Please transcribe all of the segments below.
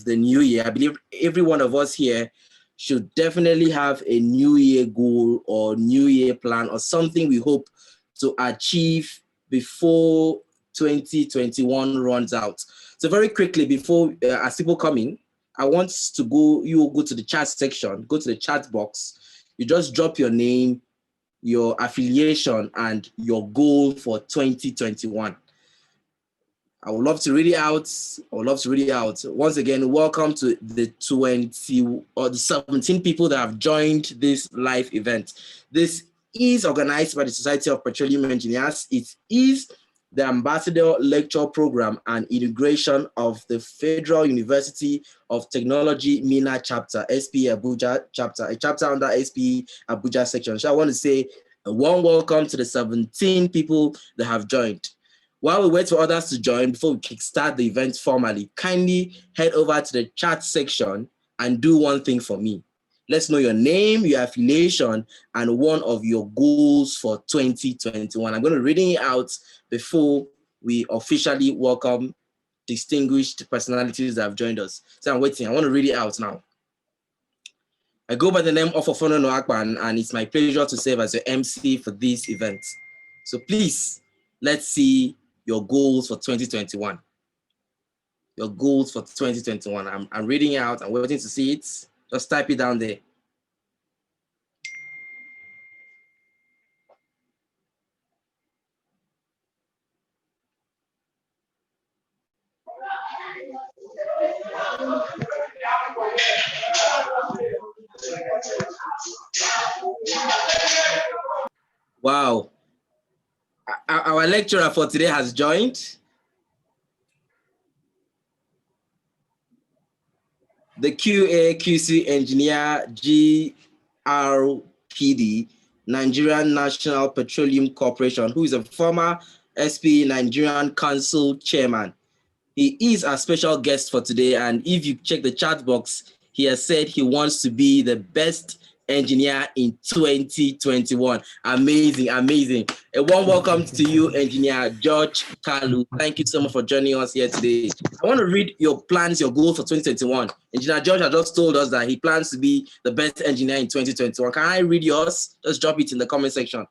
the new year. I believe every one of us here should definitely have a new year goal or new year plan or something we hope to achieve before 2021 runs out. So very quickly, before as people come in, I want to go to the chat section, go to the chat box. You just drop your name, your affiliation, and your goal for 2021. I would love to read it out. Once again, welcome to the 20 or the 17 people that have joined this live event. This is organized by the Society of Petroleum Engineers. It is the Ambassador Lecture Program and Inauguration of the Federal University of Technology Minna Chapter, SPE Abuja Chapter, a chapter under SPE Abuja section. So I want to say a warm welcome to the 17 people that have joined. While we wait for others to join before we kickstart the event formally, kindly head over to the chat section and do one thing for me. Let's know your name, your affiliation, and one of your goals for 2021. I'm going to read it out before we officially welcome distinguished personalities that have joined us. So I'm waiting. I want to read it out now. I go by the name of Ofono Noakpan, and it's my pleasure to serve as your MC for this event. So please, let's see your goals for 2021. Your goals for 2021. I'm reading it out. I'm waiting to see it. Just type it down there. Wow. Our lecturer for today has joined. The QA/QC engineer, GRPD, Nigerian National Petroleum Corporation, who is a former SPE Nigerian Council chairman. He is our special guest for today, and if you check the chat box, he has said he wants to be the best engineer in 2021. Amazing, amazing. A warm welcome to you, Engineer George Kalu. Thank you so much for joining us here today. I want to read your plans, your goals for 2021. Engineer George has just told us that he plans to be the best engineer in 2021. Can I read yours? Just drop it in the comment section.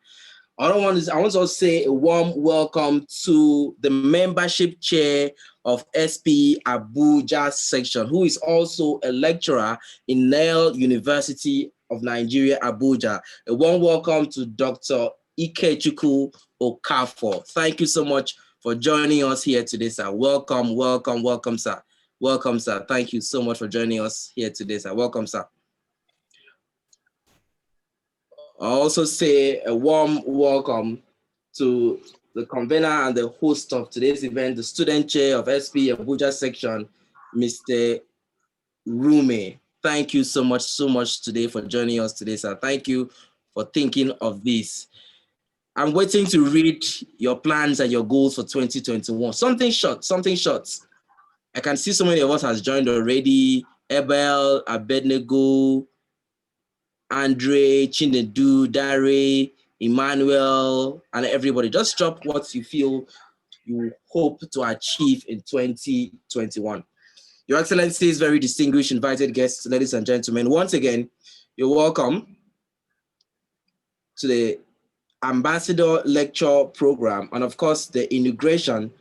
I want to also say a warm welcome to the membership chair of SPE Abuja section, who is also a lecturer in Nile University of Nigeria, Abuja. A warm welcome to Dr. Ikechukwu Okafor. Thank you so much for joining us here today, sir. Welcome, welcome, welcome, sir. Welcome, sir. Thank you so much for joining us here today, sir. Welcome, sir. I also say a warm welcome to the convener and the host of today's event, the student chair of SPE Abuja section, Mr. Rume. Thank you so much today for joining us today, sir. Thank you for thinking of this. I'm waiting to read your plans and your goals for 2021. Something short. I can see so many of us has joined already. Ebel, Abednego, Andre, Chinedu, Dare, Emmanuel, and everybody. Just drop what you feel you hope to achieve in 2021. Your Excellencies, very distinguished invited guests, ladies and gentlemen, once again, you're welcome to the Ambassador Lecture Program and of course the inauguration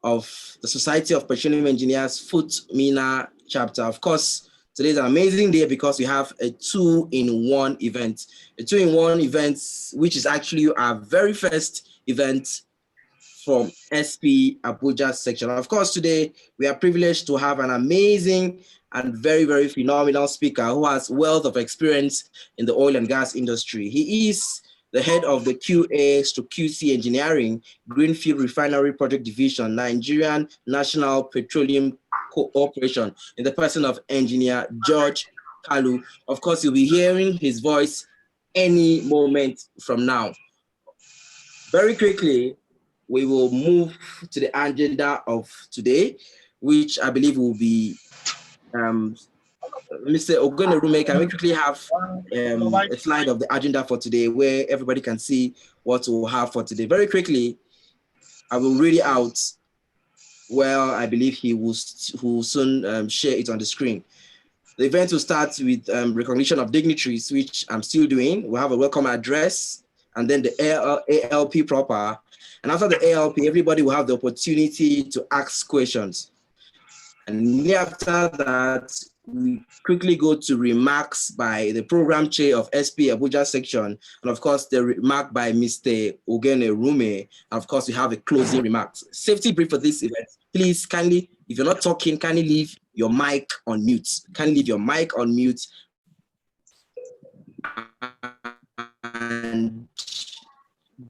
of the Society of Petroleum Engineers FUT Minna Chapter. Of course, today is an amazing day because we have a two-in-one event. A two-in-one event, which is actually our very first event from SPE Abuja section. Of course, today we are privileged to have an amazing and very, very phenomenal speaker who has wealth of experience in the oil and gas industry. He is the head of the QA/QC Engineering Greenfield Refinery Project Division, Nigerian National Petroleum Corporation, in the person of Engineer George Kalu. Of course, you'll be hearing his voice any moment from now. Very quickly, we will move to the agenda of today, which I believe will be Mr. Ogonerume. Can we quickly have a slide of the agenda for today where everybody can see what we'll have for today? Very quickly, I will read it out. well, I believe he will soon share it on the screen. The event will start with recognition of dignitaries, which I'm still doing. We'll have a welcome address and then the ALP proper. And after the ALP, everybody will have the opportunity to ask questions. And after that, we quickly go to remarks by the program chair of SPE Abuja section, and of course, the remark by Mr. Ogene Rume. And of course, we have a closing remarks. Safety brief for this event. Please kindly, if you're not talking, kindly leave your mic on mute. Kindly leave your mic on mute. And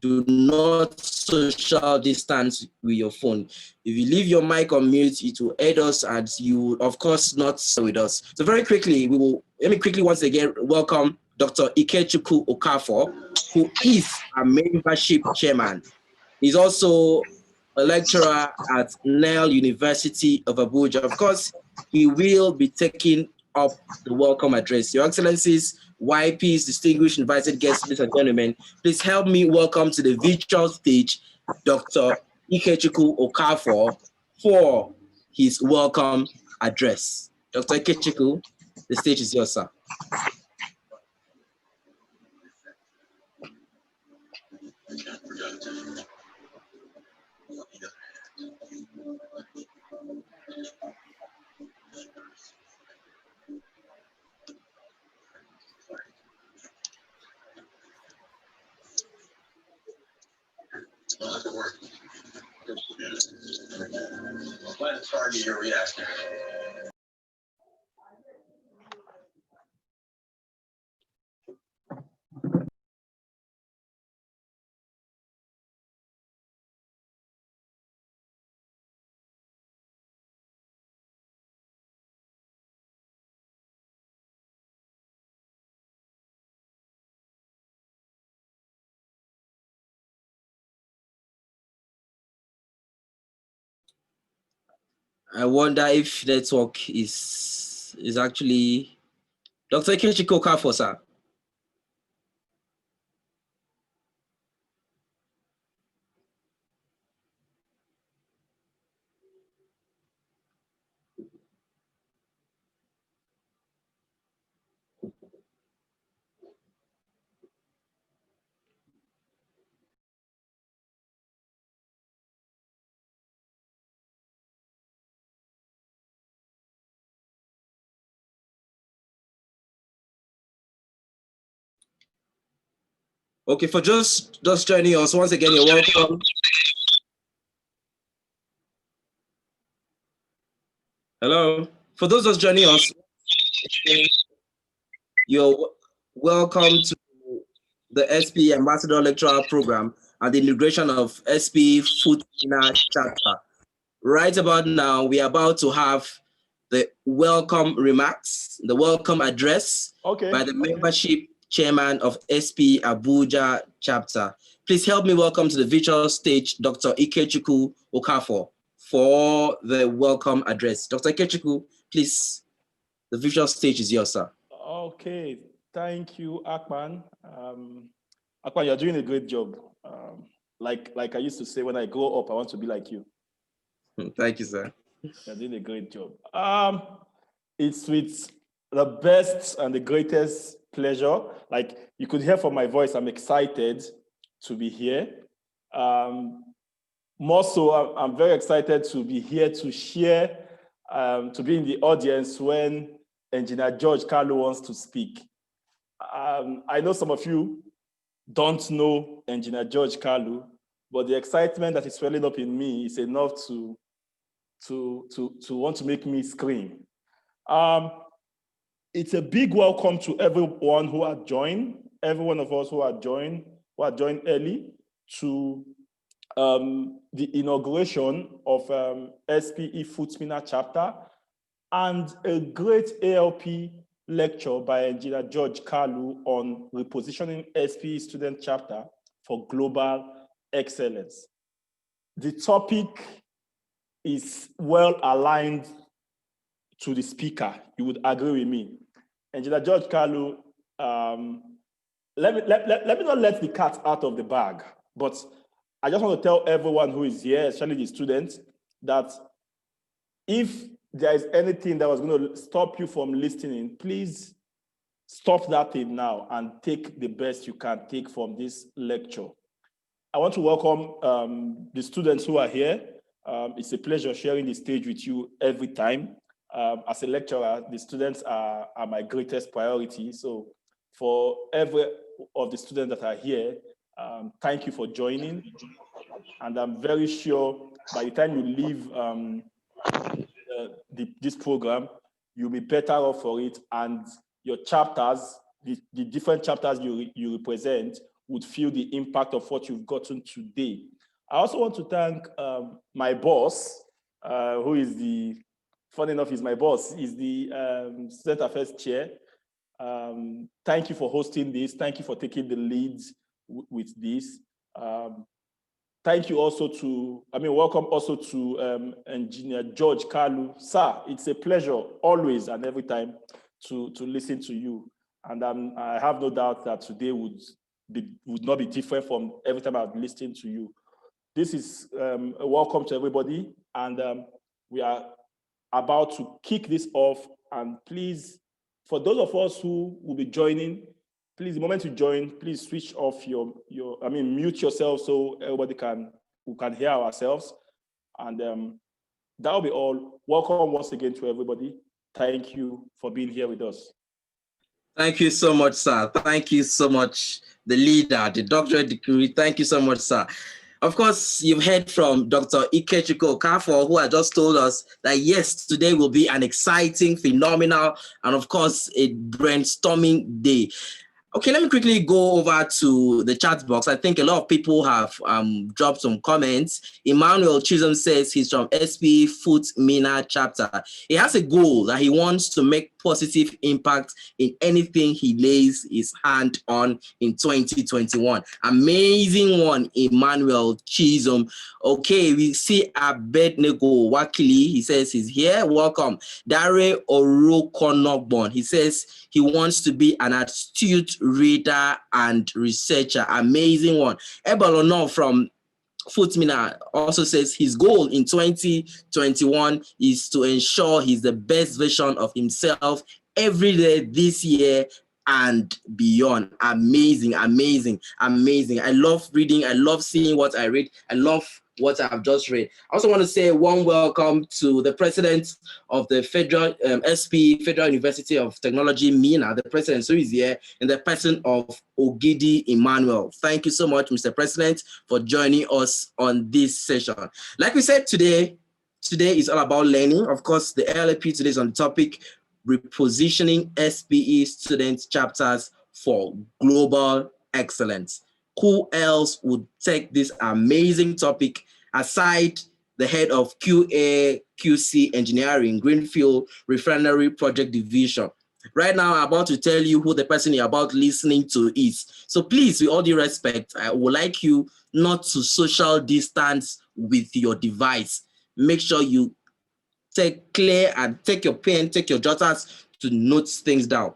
do not social distance with your phone. If you leave your mic on mute, it will aid us and you will, of course, not with us. So very quickly, let me quickly once again welcome Dr. Ikechukwu Okafor, who is a membership chairman. He's also a lecturer at Nile University of Abuja. Of course, he will be taking up the welcome address. Your Excellencies, YPs, distinguished invited guests, ladies and gentlemen, please help me welcome to the virtual stage Dr. Ikechukwu Okafor for his welcome address. Dr. Ikechukwu, the stage is yours, sir. Let's target your reaction. I wonder if network is actually Dr. Ikechukwu Okafor, sir. Okay, for just joining us, once again, you're welcome. Hello. For those just joining us, you're welcome to the SPE Ambassador Lecturer Program and the inauguration of SPE FUT Minna Chapter. Right about now, we are about to have the welcome remarks, the welcome address by the membership chairman of SPE Abuja Chapter. Please help me welcome to the virtual stage Dr. Ikechukwu Okafor for the welcome address. Dr. Ikechukwu, please, the visual stage is yours, sir. Okay, thank you, Akpan. Akpan, you're doing a great job. Like I used to say, when I grow up, I want to be like you. Thank you, sir. You're doing a great job. It's with the best and the greatest pleasure. Like you could hear from my voice, I'm excited to be here. More so, I'm very excited to be here to share, to be in the audience when Engineer George Kalu wants to speak. I know some of you don't know Engineer George Kalu, but the excitement that is swelling up in me is enough to want to make me scream. It's a big welcome to everyone who had joined, every one of us who had joined early to the inauguration of SPE FUT Minna Chapter and a great ALP lecture by Engineer George Kalu on Repositioning SPE Student Chapter for Global Excellence. The topic is well aligned to the speaker. You would agree with me. Engineer George Kalu, let me not let the cat out of the bag, but I just want to tell everyone who is here, especially the students, that If there is anything that was going to stop you from listening, please stop that thing now and take the best you can take from this lecture. I want to welcome the students who are here. It's a pleasure sharing the stage with you every time. As a lecturer, the students are my greatest priority. So for every of the students that are here, thank you for joining. And I'm very sure by the time you leave this program, you'll be better off for it, and your chapters, the different chapters you represent, would feel the impact of what you've gotten today. I also want to thank my boss, who is funny enough, is my boss, is the Student Affairs Chair. Thank you for hosting this. Thank you for taking the lead with this. Thank you also welcome also to Engineer George Kalu. Sir, it's a pleasure always and every time to listen to you. And I have no doubt that today would not be different from every time I've listened to you. This is a welcome to everybody, and we are about to kick this off. And please, for those of us who will be joining, please, the moment you join, please switch off mute yourself so everybody who can hear ourselves. And that'll be all. Welcome once again to everybody. Thank you for being here with us. Thank you so much, sir. Thank you so much, the leader, the doctorate degree. Thank you so much, sir. Of course, you've heard from Dr. Ikechukwu Okafor, who has just told us that yes, today will be an exciting, phenomenal, and of course, a brainstorming day. Okay, let me quickly go over to the chat box. I think a lot of people have dropped some comments. Emmanuel Chisholm says he's from SPE FUT Minna Chapter. He has a goal that he wants to make positive impact in anything he lays his hand on in 2021. Amazing one, Emmanuel Chisholm. Okay, we see Abednego Wakili. He says he's here. Welcome. Dare Orokonogbon. He says he wants to be an astute reader and researcher. Amazing one. Ebalono from FUT Minna also says his goal in 2021 is to ensure he's the best version of himself every day this year and beyond. Amazing, amazing, amazing. I love reading. I love seeing what I read. I love what I've just read. I also want to say a warm welcome to the president of the Federal SPE, Federal University of Technology, Minna, the president who is here, in the person of Ogidi Emmanuel. Thank you so much, Mr. President, for joining us on this session. Like we said, today is all about learning. Of course, the LLP today is on the topic, Repositioning SPE Student Chapters for Global Excellence. Who else would take this amazing topic aside the head of QA, QC Engineering, Greenfield Refinery Project Division? Right now, I'm about to tell you who the person you're about listening to is. So please, with all due respect, I would like you not to social distance with your device. Make sure you take clear and take your pen, take your jotters to note things down.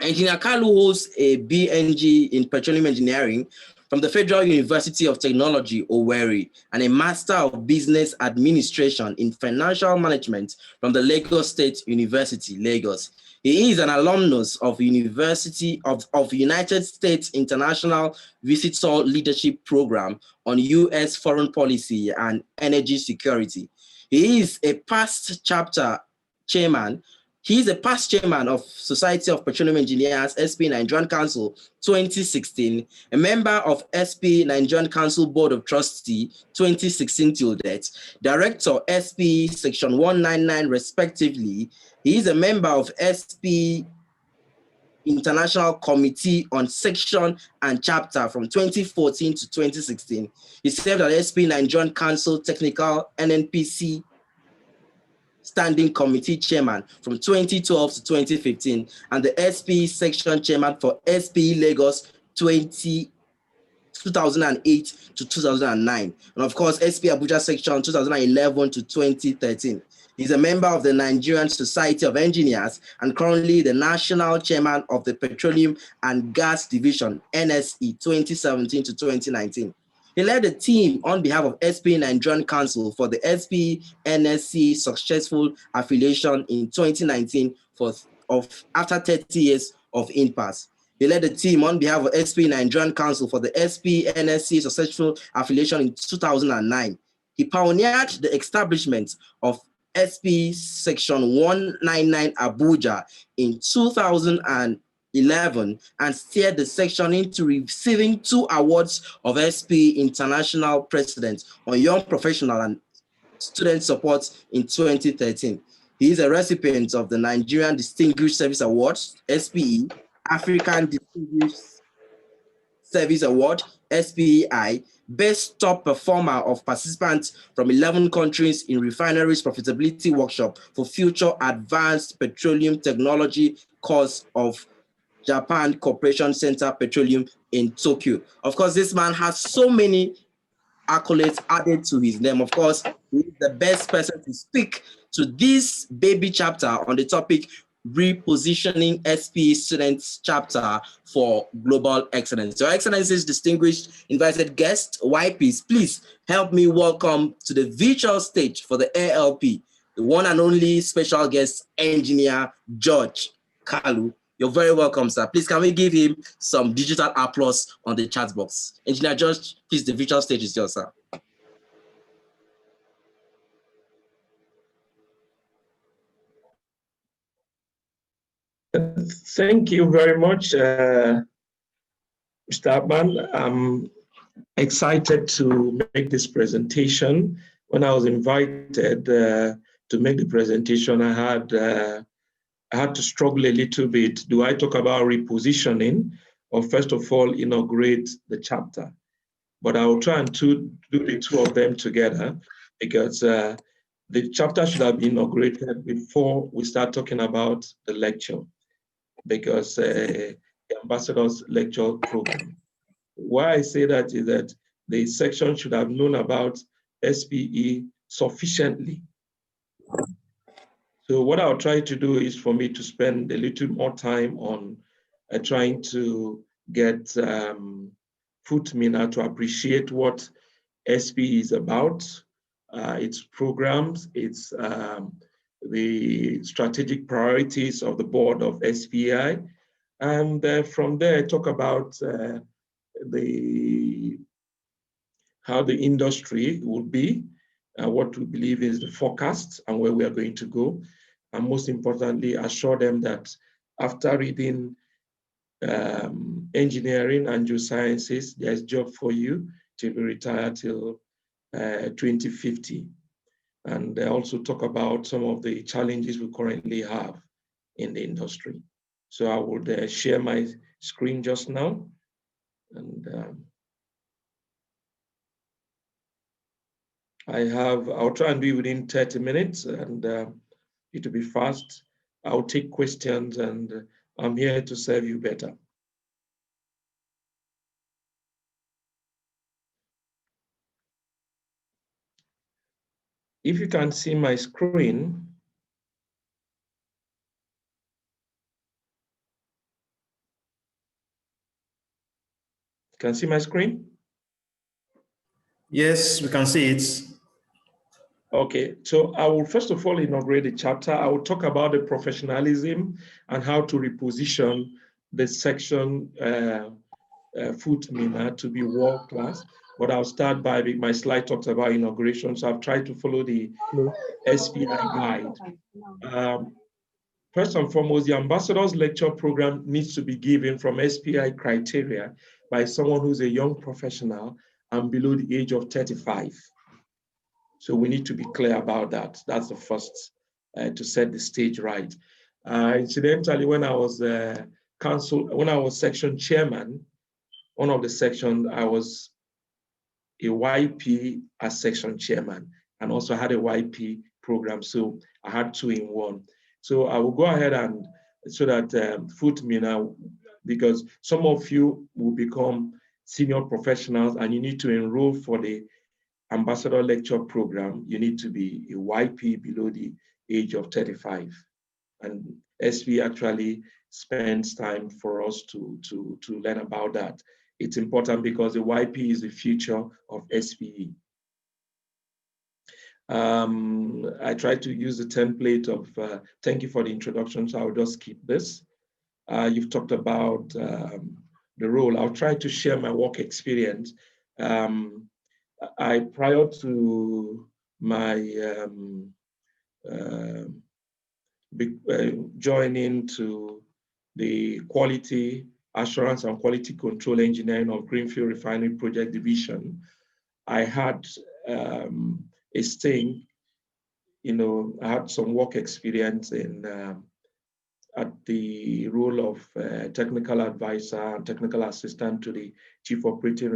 Engineer Kalu holds a BNG in Petroleum Engineering from the Federal University of Technology, Owerri, and a Master of Business Administration in Financial Management from the Lagos State University, Lagos. He is an alumnus of University of United States International Visitor Leadership Program on U.S. foreign policy and energy security. He is a past chapter chairman. He is a past chairman of Society of Petroleum Engineers, SPE Nigerian Council 2016, a member of SPE Nigerian Council Board of Trustees 2016 till date, director SPE Section 199 respectively. He is a member of SPE International Committee on Section and Chapter from 2014 to 2016. He served as SPE Nigerian Council Technical NNPC Standing Committee Chairman from 2012 to 2015 and the SPE Section Chairman for SPE Lagos 2008 to 2009. And of course, SPE Abuja Section 2011 to 2013. He's a member of the Nigerian Society of Engineers and currently the National Chairman of the Petroleum and Gas Division, NSE 2017 to 2019. He led a team on behalf of SPE Nigerian Council for the SPE NSC successful affiliation in 2019 after 30 years of impasse. He led a team on behalf of SPE Nigerian Council for the SPE NSC successful affiliation in 2009. He pioneered the establishment of SPE Section 199 Abuja in 2011 and steered the section into receiving 2 awards of SPE International President on Young Professional and Student Support in 2013. He is a recipient of the Nigerian Distinguished Service Awards, SPE, African Distinguished Service Award, SPEI, Best Top Performer of Participants from 11 countries in Refineries Profitability Workshop for Future Advanced Petroleum Technology course of Japan Corporation Center Petroleum in Tokyo. Of course, this man has so many accolades added to his name. Of course, he is the best person to speak to this baby chapter on the topic Repositioning SPE Student Chapter for Global Excellence. Your Excellency's distinguished invited guest, YPs, please help me welcome to the virtual stage for the ALP, the one and only special guest, Engineer George Kalu. You're very welcome, sir. Please, can we give him some digital applause on the chat box? Engineer George, please, the virtual stage is yours, sir. Thank you very much, Mr. Abban. I'm excited to make this presentation. When I was invited to make the presentation, I had to struggle a little bit. Do I talk about repositioning or first of all inaugurate the chapter? But I will try and do the 2 of them together because the chapter should have been inaugurated before we start talking about the lecture, because the ambassador's lecture program. Why I say that is that the section should have known about SPE sufficiently. So what I'll try to do is for me to spend a little more time on trying to get FUT Minna to appreciate what SPE is about, its programs, its the strategic priorities of the board of SPI, and from there talk about how the industry will be, what we believe is the forecast and where we are going to go, and most importantly, assure them that after reading engineering and geosciences, there's a job for you till you retire till 2050. And also talk about some of the challenges we currently have in the industry. So I would share my screen just now. And I'll try and do it within 30 minutes and it will be fast. I'll take questions and I'm here to serve you better. If you can see my screen, can see my screen? Yes, we can see it. Okay, so I will first of all inaugurate the chapter. I will talk about the professionalism and how to reposition the section FUT Minna to be world class. But I'll start by my slide talks about inauguration. So I've tried to follow the SPI guide. First and foremost, the ambassador's lecture program needs to be given from SPI criteria by someone who's a young professional and below the age of 35. So we need to be clear about that. That's the first to set the stage right. Incidentally, when I was section chairman, one of the sections, I was a YP as section chairman and also had a YP program. So I had 2 in 1. So I will go ahead and so that FUT Minna, because some of you will become senior professionals and you need to enroll for the ambassador lecture program, you need to be a YP below the age of 35. And SP actually spends time for us to learn about that. it's important because the YP is the future of SPE. I tried to use the template of, thank you for the introduction, so I'll just skip this. You've talked about the role. I'll try to share my work experience. Prior to my joining to the quality assurance and quality control engineering of Greenfield Refinery Project Division, I had a stint, I had some work experience in at the role of technical advisor and technical assistant to the Chief Operating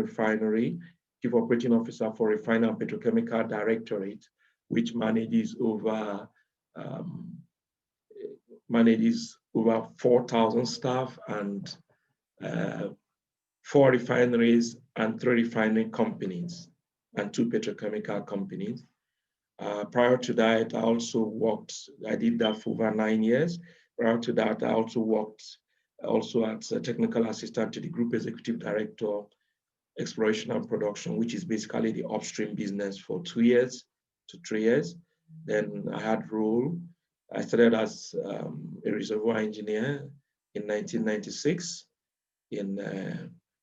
Officer for Refinery and Petrochemical Directorate, which manages over 4,000 staff and 4 refineries and 3 refining companies and 2 petrochemical companies. Prior to that, I did that for over 9 years. Prior to that, I also worked as a technical assistant to the Group Executive Director, Exploration and Production, which is basically the upstream business, for 2 years to 3 years. Then I had role. I started as a reservoir engineer in 1996 in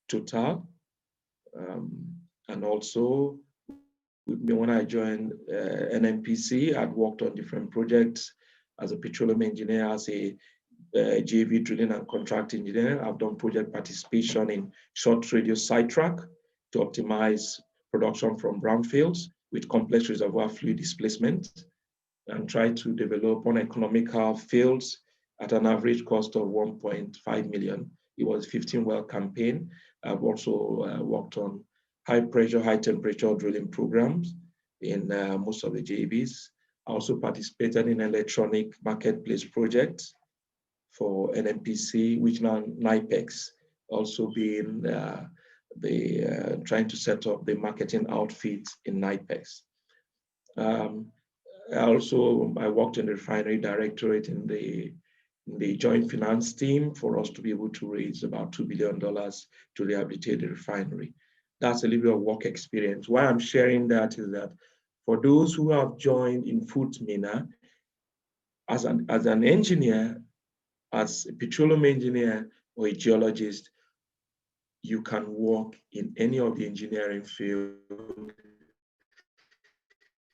Total. And also, when I joined NNPC, I'd worked on different projects as a petroleum engineer, as a JV drilling and contract engineer. I've done project participation in short radius sidetrack to optimize production from brownfields with complex reservoir fluid displacement, and try to develop uneconomical fields at an average cost of 1.5 million. It was a 15-well campaign. I've also worked on high pressure, high temperature drilling programs in most of the JVs. I also participated in electronic marketplace projects for NNPC, which now NIPEX, also being trying to set up the marketing outfit in NIPEX. I worked in the refinery directorate in the joint finance team for us to be able to raise about $2 billion to rehabilitate the refinery. That's a little bit of work experience. Why I'm sharing that is that for those who have joined in FUT Minna, as an engineer, as a petroleum engineer or a geologist, you can work in any of the engineering field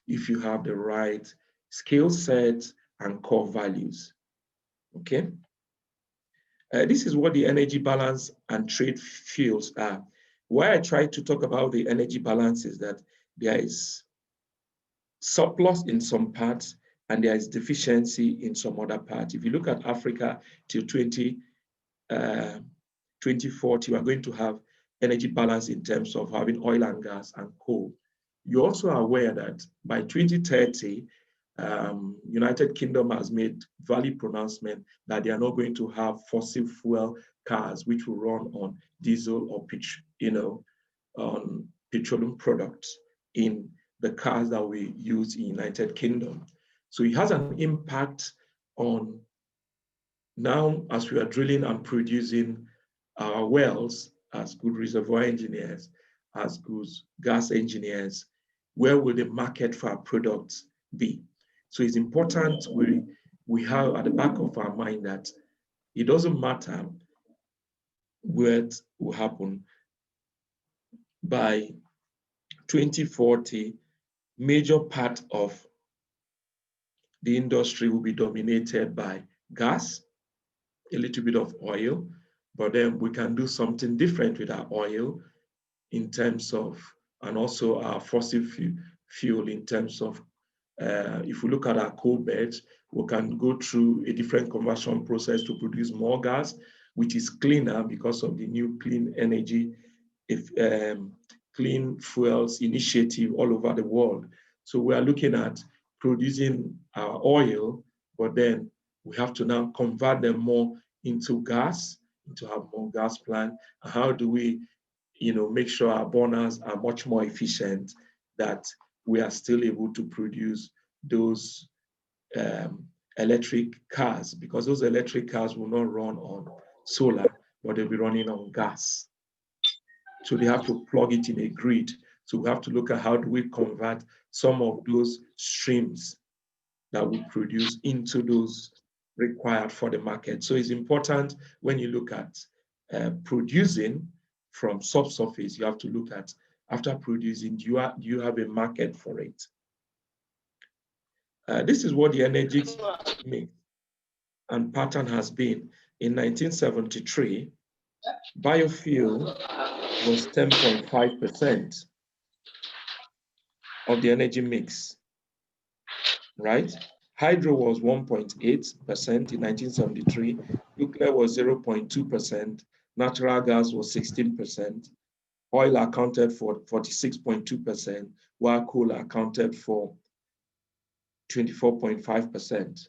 if you have the right skill set and core values. Okay. This is what the energy balance and trade fields are. Why I try to talk about the energy balance is that there is surplus in some parts and there is deficiency in some other parts. If you look at Africa till 2040, we are going to have energy balance in terms of having oil and gas and coal. You also are aware that by 2030, United Kingdom has made valid pronouncement that they are not going to have fossil fuel cars which will run on diesel or on petroleum products in the cars that we use in United Kingdom. So it has an impact on now, as we are drilling and producing our wells as good reservoir engineers, as good gas engineers, where will the market for our products be? So it's important we have at the back of our mind that it doesn't matter what will happen. By 2040, major part of the industry will be dominated by gas, a little bit of oil, but then we can do something different with our oil in terms of, and also our fossil fuel in terms of, if we look at our coal beds, we can go through a different conversion process to produce more gas, which is cleaner because of the new clean energy, clean fuels initiative all over the world. So we are looking at producing our oil, but then we have to now convert them more into gas, to have more gas plant. And how do we, make sure our burners are much more efficient, that we are still able to produce those electric cars, because those electric cars will not run on solar, but they'll be running on gas. So they have to plug it in a grid. So we have to look at how do we convert some of those streams that we produce into those required for the market. So it's important when you look at producing from subsurface, you have to look at, after producing, do you have a market for it? This is what the energy mix and pattern has been. In 1973, biofuel was 10.5% of the energy mix, right? Hydro was 1.8% in 1973, nuclear was 0.2%, natural gas was 16%, oil accounted for 46.2%, while coal accounted for 24.5%.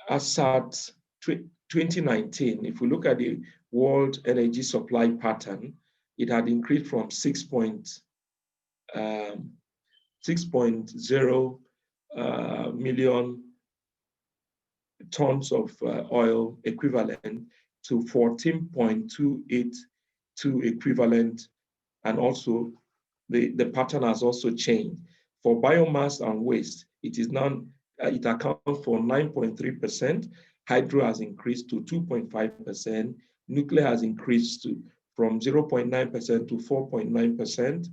As at 2019, if we look at the world energy supply pattern, it had increased from 6.0 million tons of oil equivalent to 14.282 equivalent, and also the pattern has also changed. For biomass and waste, it is now it accounts for 9.3%. Hydro has increased to 2.5%. Nuclear has increased from 0.9% to 4.9%,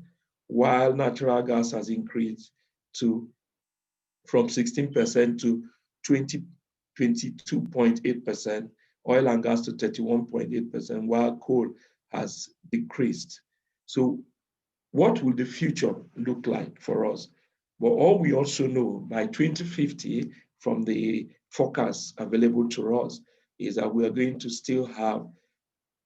while natural gas has increased from 16% to 22.8%, oil and gas to 31.8%, while coal has decreased. So what will the future look like for us? Well, all we also know by 2050 from the forecasts available to us is that we are going to still have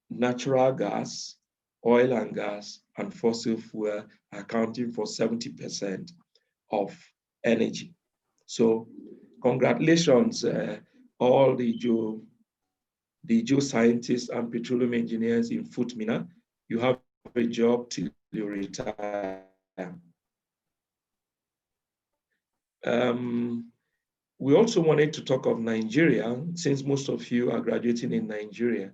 natural gas, oil and gas, and fossil fuel accounting for 70% of energy. So congratulations, all the geoscientists and petroleum engineers in FUT Minna. You have a job till you retire. We also wanted to talk of Nigeria, since most of you are graduating in Nigeria,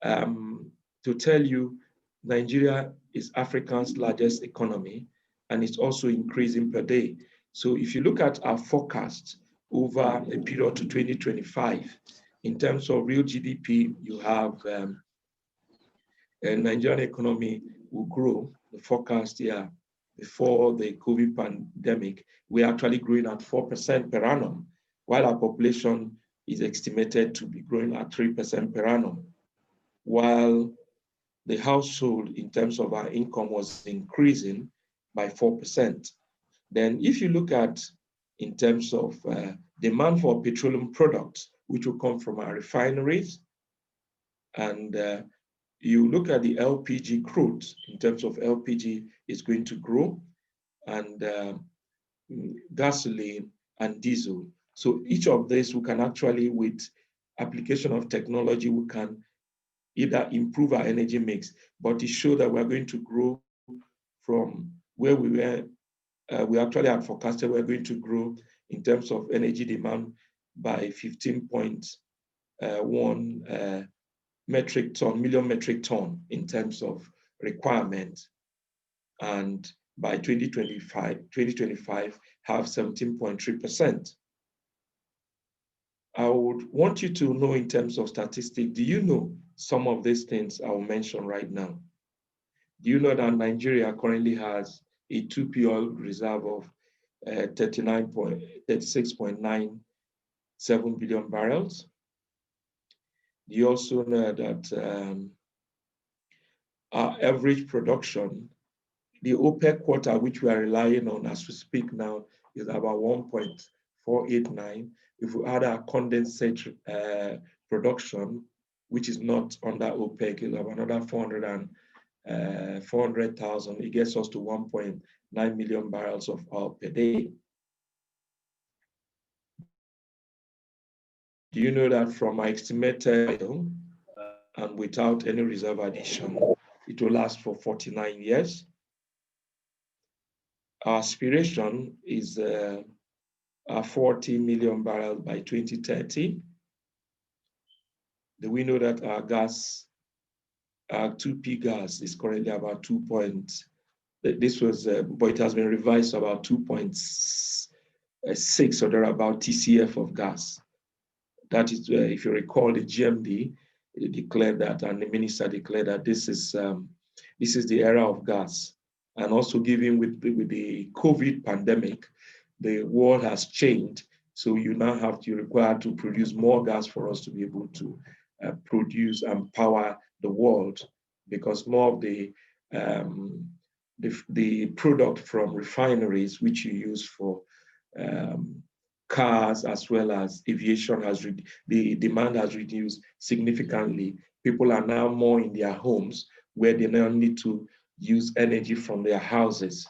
to tell you Nigeria is Africa's largest economy, and it's also increasing per day. So if you look at our forecast over a period to 2025, in terms of real GDP, you have a Nigerian economy will grow. The forecast here before the COVID pandemic, we're actually growing at 4% per annum, while our population is estimated to be growing at 3% per annum, while the household in terms of our income was increasing by 4%. Then if you look at in terms of demand for petroleum products, which will come from our refineries, and you look at the LPG crude, in terms of LPG is going to grow, and gasoline and diesel. So each of these we can actually, with application of technology, we can either improve our energy mix, but it shows that we're going to grow from where we were. We actually had forecasted we're going to grow in terms of energy demand by 15.1 million metric ton in terms of requirement, and by 2025 have 17.3%. I would want you to know in terms of statistics, do you know some of these things I will mention right now? Do you know that Nigeria currently has a 2P oil reserve of 36.97 billion barrels? Do you also know that our average production, the OPEC quota, which we are relying on as we speak now, is about 1.489. If we add our condensate production, which is not under OPEC, is about another 400,000. It gets us to 1.9 million barrels of oil per day. Do you know that from our estimated oil, and without any reserve addition, it will last for 49 years? Our aspiration is 40 million barrels by 2030. Do we know that our gas 2P gas is currently about 2 point. This was, but it has been revised to about 2.6 or thereabout TCF of gas. That is, if you recall, the GMD declared that, and the minister declared that this is the era of gas. And also, given with the COVID pandemic, the world has changed. So you now have to require to produce more gas for us to be able to produce and power the world, because more of the product from refineries, which you use for cars as well as aviation, the demand has reduced significantly. People are now more in their homes, where they now need to use energy from their houses.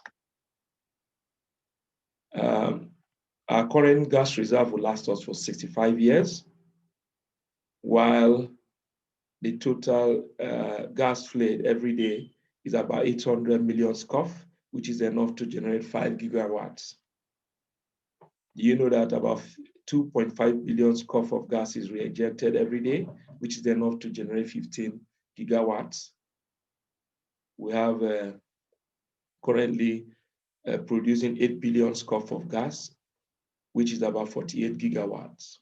Our current gas reserve will last us for 65 years, while the total gas flared every day is about 800 million SCF, which is enough to generate 5 gigawatts. Do you know that about 2.5 billion SCF of gas is rejected every day, which is enough to generate 15 gigawatts? We have currently producing 8 billion SCF of gas, which is about 48 gigawatts.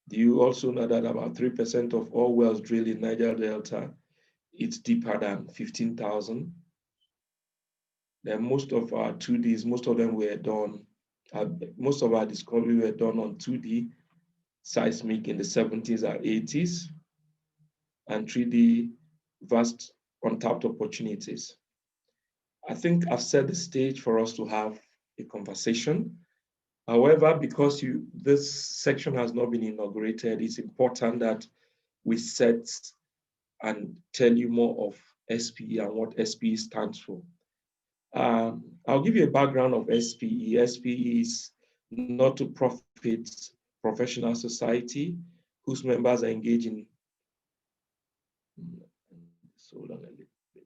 Do you also know that about 3% of all wells drilled in Niger Delta, it's deeper than 15,000? Then most of our 2Ds, most of them were done, most of our discovery were done on 2D seismic in the 70s and 80s, and 3D vast untapped opportunities. I think I've set the stage for us to have a conversation. However, because this section has not been inaugurated, it's important that we set and tell you more of SPE and what SPE stands for. I'll give you a background of SPE. SPE is not-for-profit professional society whose members are engaged in. Hold on a little bit.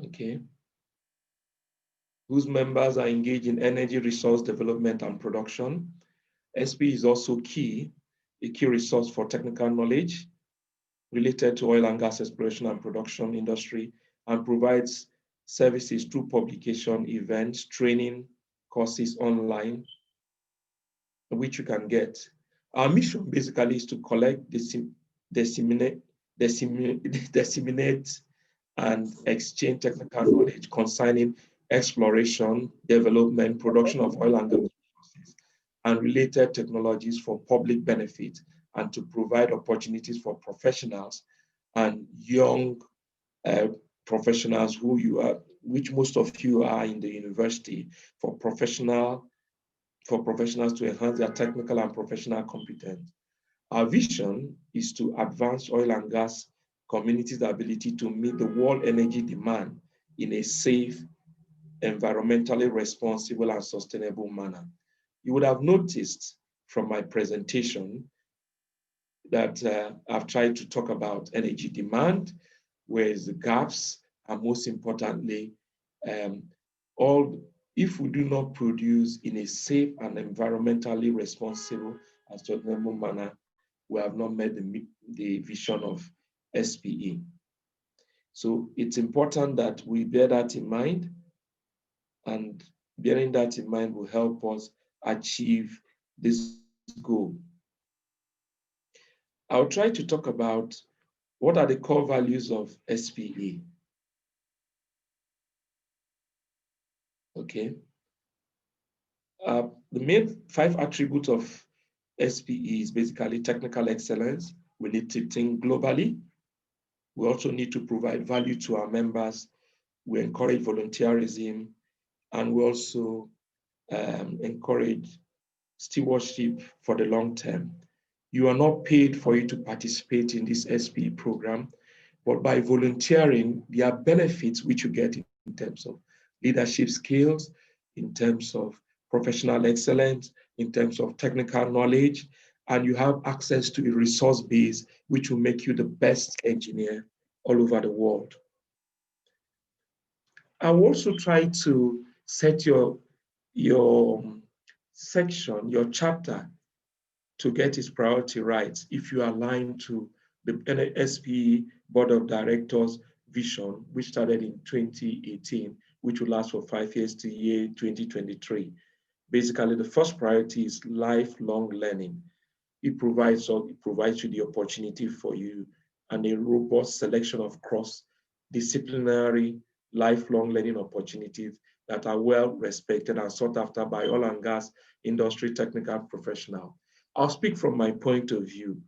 Okay. Whose members are engaged in energy resource development and production. SPE is also a key resource for technical knowledge related to oil and gas exploration and production industry, and provides services through publication, events, training, courses online, which you can get. Our mission basically is to collect, disseminate, and exchange technical knowledge concerning exploration, development, production of oil and gas resources, and related technologies for public benefit, and to provide opportunities for professionals and young professionals which most of you are in the university, for professionals to enhance their technical and professional competence. Our vision is to advance oil and gas communities' ability to meet the world energy demand in a safe, environmentally responsible, and sustainable manner. You would have noticed from my presentation that I've tried to talk about energy demand, where is the gaps, and most importantly, if we do not produce in a safe and environmentally responsible and sustainable manner, we have not met the vision of SPE. So it's important that we bear that in mind, and bearing that in mind will help us achieve this goal. I'll try to talk about what are the core values of SPE. Okay. The main 5 attributes of SPE is basically technical excellence. We need to think globally. We also need to provide value to our members. We encourage volunteerism, and we also encourage stewardship for the long term. You are not paid for you to participate in this SPE program, but by volunteering, there are benefits which you get in terms of leadership skills, in terms of professional excellence, in terms of technical knowledge, and you have access to a resource base which will make you the best engineer all over the world. I will also try to set your section, your chapter, to get its priority right if you align to the SPE Board of Directors vision, which started in 2018, which will last for 5 years to year 2023. Basically, the first priority is lifelong learning. It provides you the opportunity for you and a robust selection of cross-disciplinary lifelong learning opportunities that are well respected and sought after by oil and gas industry technical professionals. I'll speak from my point of view.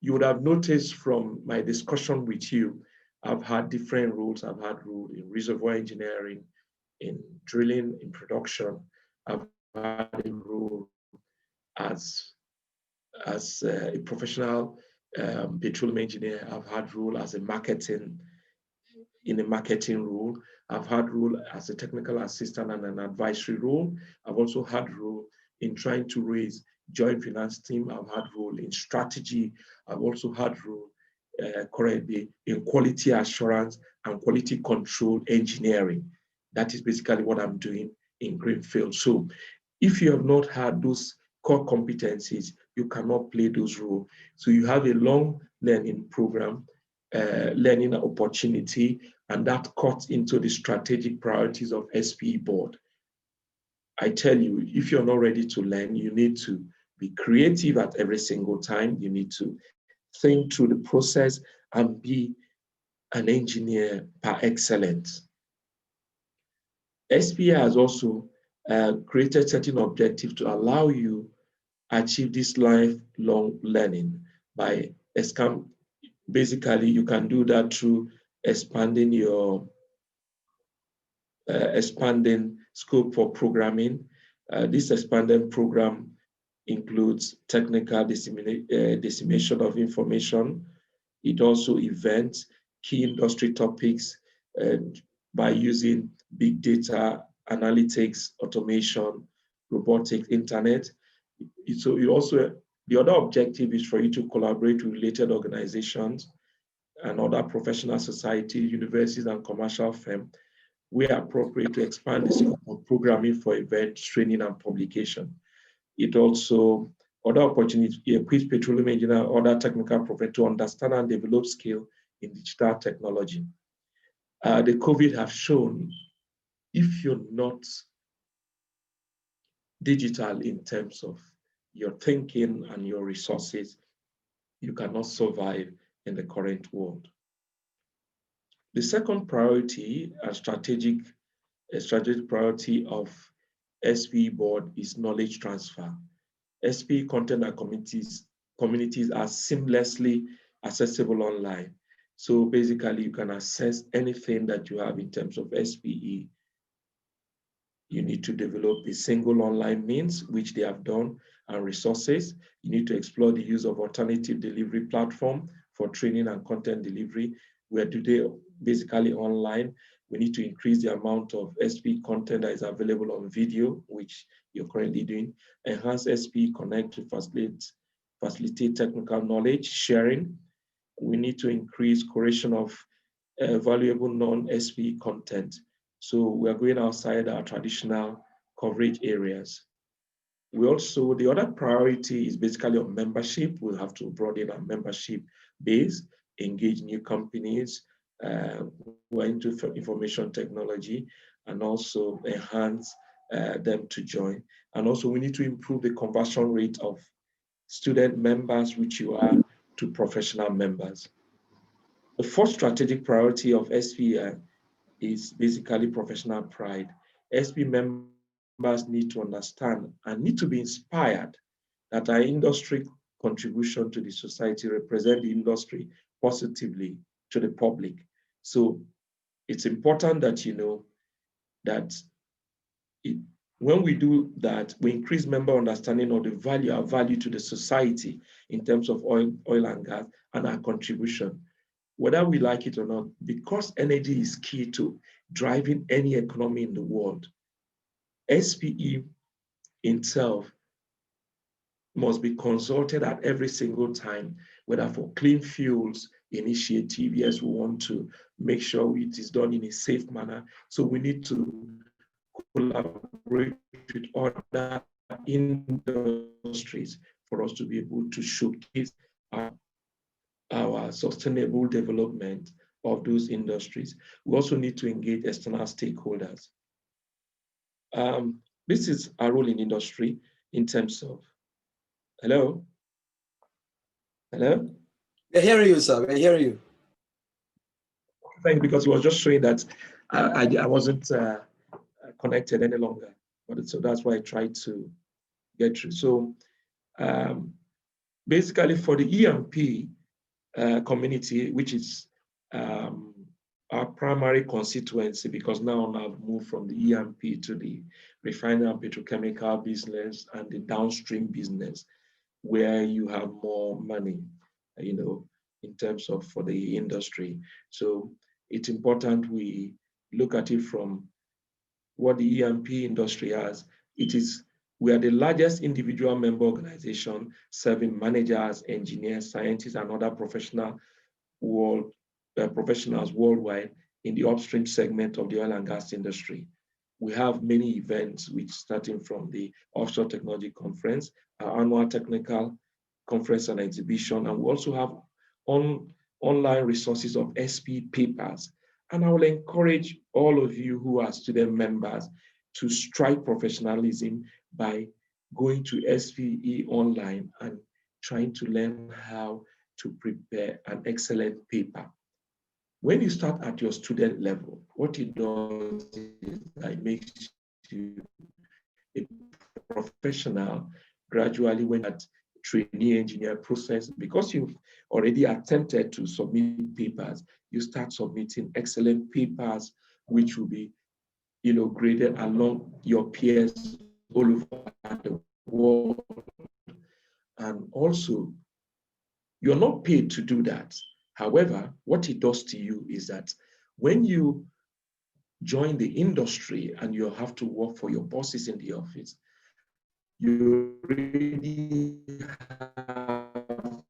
You would have noticed from my discussion with you, I've had different roles. I've had roles in reservoir engineering, in drilling, in production. I've had a role as a professional petroleum engineer. I've had role as in a marketing role. I've had role as a technical assistant and an advisory role. I've also had role in trying to raise joint finance team. I've had role in strategy. I've also had role currently in quality assurance and quality control engineering. That is basically what I'm doing in Greenfield. So if you have not had those core competencies, you cannot play those roles. So you have a long learning program, learning opportunity, and that cuts into the strategic priorities of SPE board. I tell you, if you're not ready to learn, you need to be creative at every single time. You need to think through the process and be an engineer par excellence. SPE has also created certain objectives to allow you achieve this lifelong learning by basically you can do that through expanding your expanding scope for programming. This expanded program includes technical dissemination of information. It also events key industry topics by using big data, analytics, automation, robotics, internet. So the other objective is for you to collaborate with related organizations and other professional societies, universities, and commercial firms where appropriate to expand the scope of programming for events, training, and publication. It also, other opportunities, equips petroleum engineers and other technical professionals to understand and develop skill in digital technology. The COVID have shown if you're not digital in terms of your thinking and your resources, you cannot survive in the current world. The second priority, a strategic priority of SPE board is knowledge transfer. SPE content and communities are seamlessly accessible online. So basically you can access anything that you have in terms of SPE. You need to develop a single online means, which they have done, and resources. You need to explore the use of alternative delivery platform for training and content delivery, where today basically online. We need to increase the amount of SPE content that is available on video, which you're currently doing. Enhance SPE Connect to facilitate technical knowledge sharing. We need to increase curation of valuable non-SPE content. So we're going outside our traditional coverage areas. The other priority is basically on membership. We'll have to broaden our membership base, engage new companies who are into information technology, and also enhance them to join. And also we need to improve the conversion rate of student members, which you are, to professional members. The fourth strategic priority of SPE is basically professional pride. SPE members need to understand and need to be inspired that our industry contribution to the society represent the industry positively to the public. So it's important that you know that when we do that, we increase member understanding of the value, our value to the society in terms of oil and gas and our contribution. Whether we like it or not, because energy is key to driving any economy in the world, SPE itself must be consulted at every single time, whether for clean fuels initiative. Yes, we want to make sure it is done in a safe manner. So we need to collaborate with other industries for us to be able to showcase our sustainable development of those industries. We also need to engage external stakeholders. This is our role in industry in terms of, hello? Hello? We're hearing you, sir. We're hearing you. Thank you, because he was just showing that I wasn't connected any longer. So that's why I tried to get through. So basically for the EMP community, which is our primary constituency, because now I've moved from the EMP to the refinery and petrochemical business and the downstream business, where you have more money, you know, in terms of for the industry. So it's important we look at it from what the EMP industry has. We are the largest individual member organization serving managers, engineers, scientists, and other professionals worldwide in the upstream segment of the oil and gas industry. We have many events, which starting from the Offshore Technology Conference, our annual technical conference and exhibition, and we also have online resources of SPE papers. And I will encourage all of you who are student members to strive professionalism by going to SPE online and trying to learn how to prepare an excellent paper. When you start at your student level, what it does is that it makes you a professional gradually when at trainee engineer process. Because you've already attempted to submit papers, you start submitting excellent papers, which will be, you know, graded along your peers all over the world. And also, you're not paid to do that. However, what it does to you is that when you join the industry and you have to work for your bosses in the office, you already have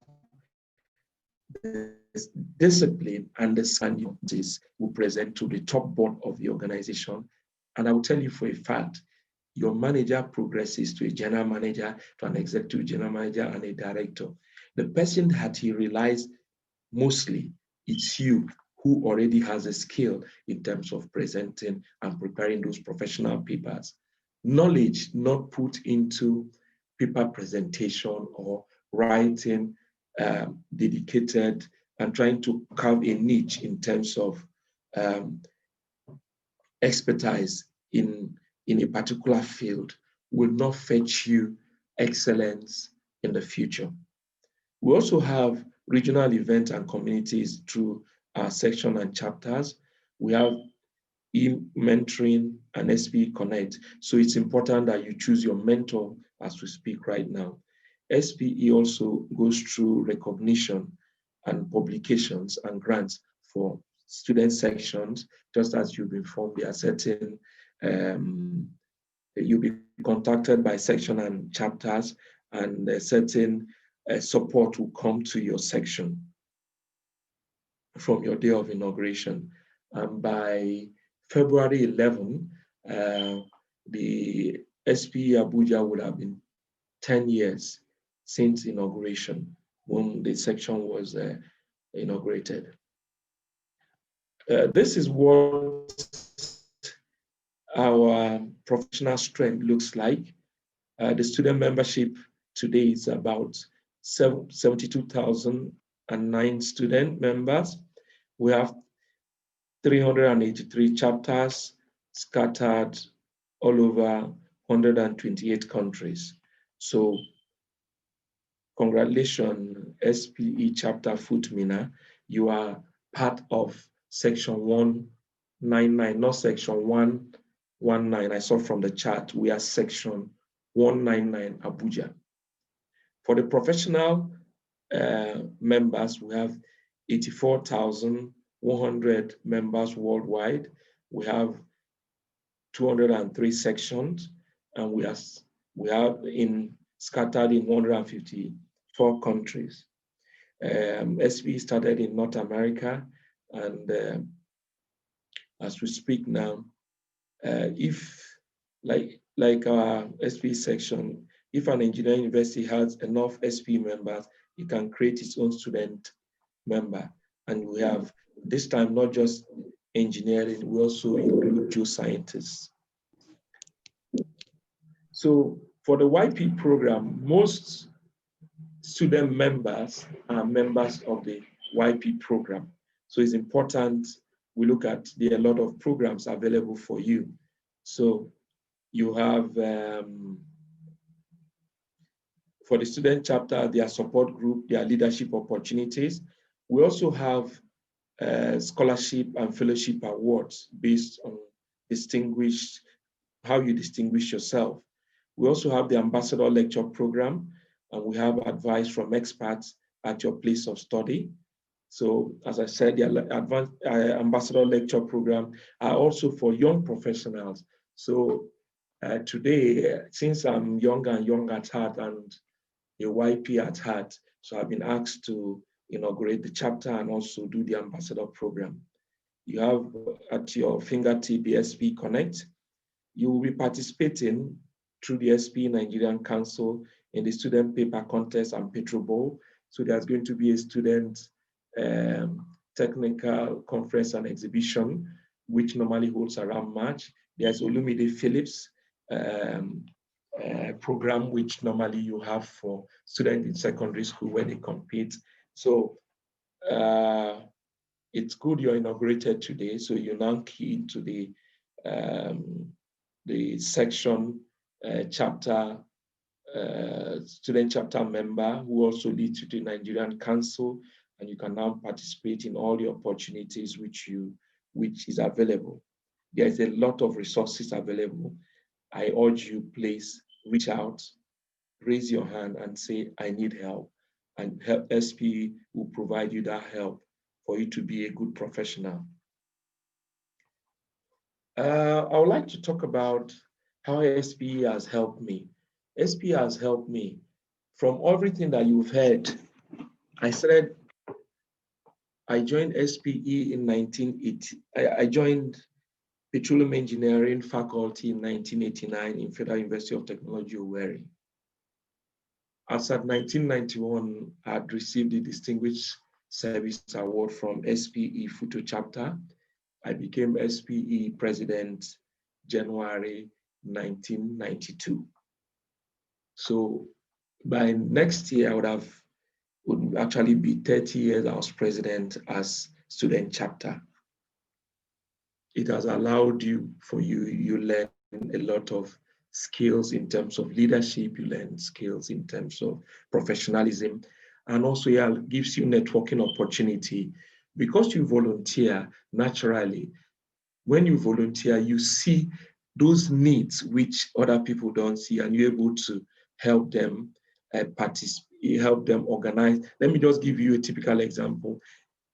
this discipline and the scientists will present to the top board of the organization. And I will tell you for a fact, your manager progresses to a general manager, to an executive general manager, and a director. The person that he relies mostly, it's you who already has a skill in terms of presenting and preparing those professional papers. Knowledge not put into paper presentation or writing dedicated and trying to carve a niche in terms of expertise in a particular field will not fetch you excellence in the future. We also have regional events and communities through our section and chapters. We have e-mentoring and SPE Connect. So it's important that you choose your mentor as we speak right now. SPE also goes through recognition and publications and grants for student sections, just as you've informed. There are certain, you'll be contacted by section and chapters, and a certain support will come to your section from your day of inauguration. And by February 11, the SPE Abuja would have been 10 years since inauguration, when the section was inaugurated. This is what our professional strength looks like. The student membership today is about 72,009 student members. We have 383 chapters scattered all over 128 countries. So congratulations, SPE Chapter FUT Minna. You are part of section 199, not section 119. I saw from the chart, we are section 199 Abuja. For the professional members, we have 84,100 members worldwide. We have 203 sections, and we have scattered in 154 countries. SPE started in North America, and as we speak now, if like our SPE section, If an engineering university has enough SPE members, it can create its own student member. And we have this time not just engineering, we also include geoscientists. So for the YP program, most student members are members of the YP program. So it's important we look at there are a lot of programs available for you. So you have, for the student chapter, their support group, their leadership opportunities. We also have scholarship and fellowship awards based on how you distinguish yourself. We also have the ambassador lecture program, and we have advice from experts at your place of study. So as I said, the advanced ambassador lecture program are also for young professionals. So today, since I'm young and young at heart and a YP at heart, so I've been asked to inaugurate the chapter and also do the ambassador program. You have at your fingertip the SPE Connect. You will be participating through the SPE Nigerian Council in the student paper contest and Petro Bowl. So there's going to be a student technical conference and exhibition, which normally holds around March. There's Olumide Phillips program, which normally you have for students in secondary school when they compete. So it's good you're inaugurated today. So you're now key into the section chapter, student chapter member who also leads to the Nigerian Council, and you can now participate in all the opportunities which is available. There is a lot of resources available. I urge you, please reach out, raise your hand and say, I need help. And help SPE will provide you that help for you to be a good professional. I would like to talk about how SPE has helped me. SPE has helped me from everything that you've heard. I joined SPE in 1980. I joined Petroleum Engineering faculty in 1989 in Federal University of Technology, Owerri. As at 1991, I had received the Distinguished Service Award from SPE FUT Chapter. I became SPE President January 1992. So by next year, would actually be 30 years I was president as student chapter. It has allowed you learn a lot of skills in terms of leadership, you learn skills in terms of professionalism, and also it gives you networking opportunity. Because you volunteer naturally, when you volunteer, you see those needs which other people don't see, and you're able to help them help them organize. Let me just give you a typical example.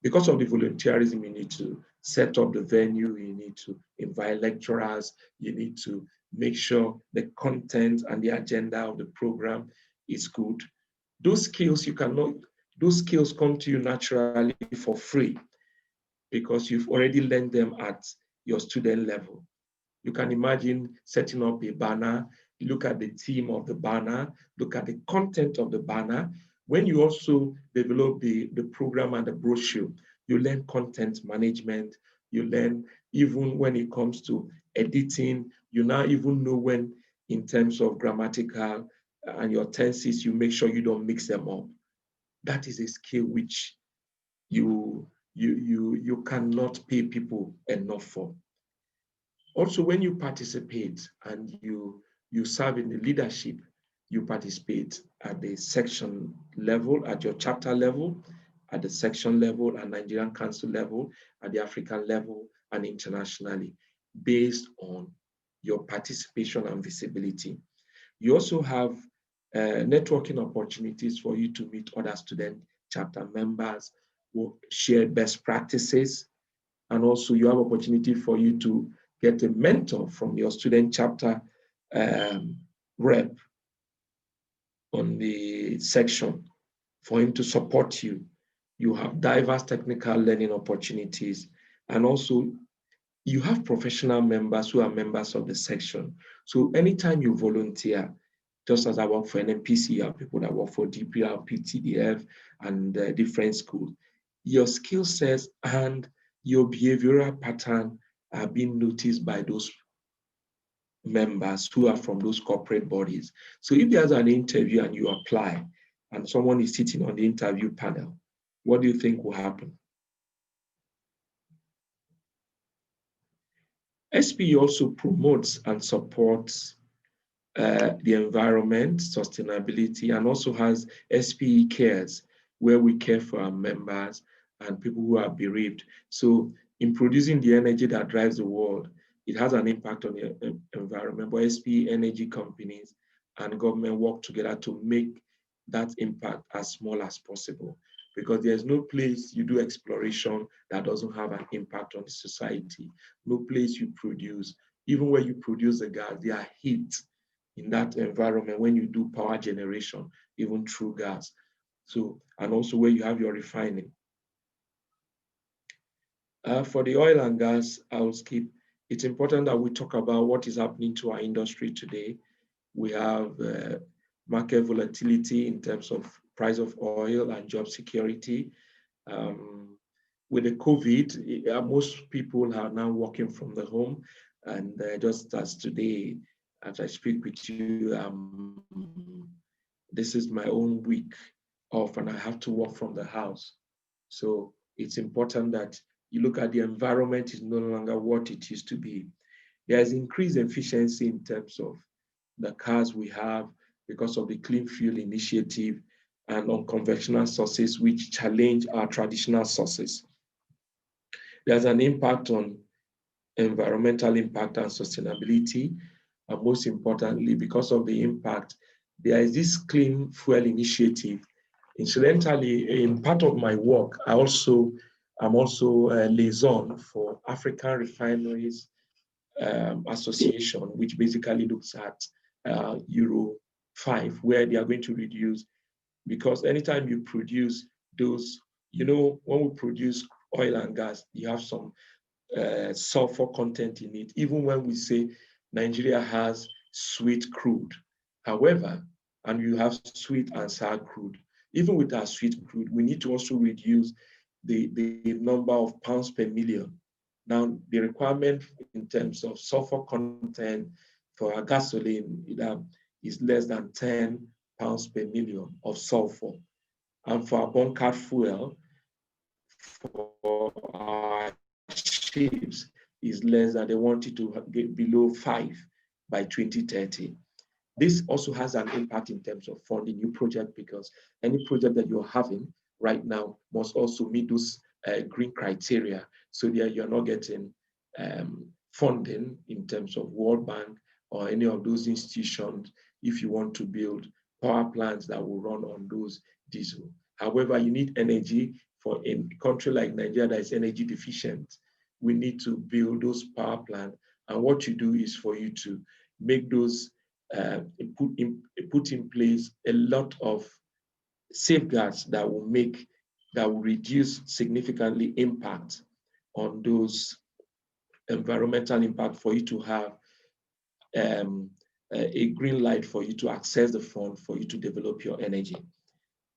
Because of the volunteerism, you need to set up the venue, you need to invite lecturers, you need to make sure the content and the agenda of the program is good. Those skills come to you naturally for free because you've already learned them at your student level. You can imagine setting up a banner, look at the theme of the banner, look at the content of the banner. When you also develop the program and the brochure, you learn content management, you learn even when it comes to editing, you now even know when in terms of grammatical and your tenses, you make sure you don't mix them up. That is a skill which you cannot pay people enough for. Also, when you participate and you serve in the leadership, you participate at the section level, at your chapter level, at the section level, and Nigerian Council level, at the African level, and internationally, based on your participation and visibility. You also have networking opportunities for you to meet other student chapter members who share best practices, and also you have opportunity for you to get a mentor from your student chapter rep on the section for him to support you. You have diverse technical learning opportunities, and also you have professional members who are members of the section. So anytime you volunteer, Just as I work for NMPC, you have people that work for DPR, PTDF, and different schools. Your skill sets and your behavioral pattern are being noticed by those members who are from those corporate bodies. So if there's an interview and you apply and someone is sitting on the interview panel, what do you think will happen? SPE also promotes and supports the environment, sustainability, and also has SPE Cares, where we care for our members and people who are bereaved. So in producing the energy that drives the world, it has an impact on the environment, but SPE energy companies and government work together to make that impact as small as possible, because there's no place you do exploration that doesn't have an impact on the society. No place you produce, even where you produce the gas, there are heat in that environment when you do power generation, even through gas. So, and also where you have your refining. For the oil and gas, I'll skip. It's important that we talk about what is happening to our industry today. We have market volatility in terms of price of oil and job security. With the COVID, most people are now working from the home. And just as today, as I speak with you, this is my own week off and I have to work from the house. So it's important that you look at the environment is no longer what it used to be. There's increased efficiency in terms of the cars we have because of the Clean Fuel Initiative and unconventional sources which challenge our traditional sources. There's an impact on environmental impact and sustainability. And most importantly, because of the impact, there is this Clean Fuel Initiative. Incidentally, in part of my work, I'm also a liaison for African Refineries Association, which basically looks at Euro 5, where they are going to reduce, because anytime you produce those, when we produce oil and gas, you have some sulfur content in it, even when we say Nigeria has sweet crude. However, and you have sweet and sour crude. Even with our sweet crude, we need to also reduce the number of pounds per million. Now, the requirement in terms of sulfur content for our gasoline is less than 10 pounds per million of sulfur. And for our bunker fuel, for our ships, is less than, they want it to get below 5 by 2030. This also has an impact in terms of funding new projects, because any project that you're having right now must also meet those green criteria, so that you're not getting funding in terms of World Bank or any of those institutions if you want to build power plants that will run on those diesel. However, you need energy. For a country like Nigeria that is energy deficient, we need to build those power plants. And what you do is for you to make those, put in place a lot of safeguards that will reduce significantly impact on those environmental impact, for you to have a green light for you to access the fund for you to develop your energy.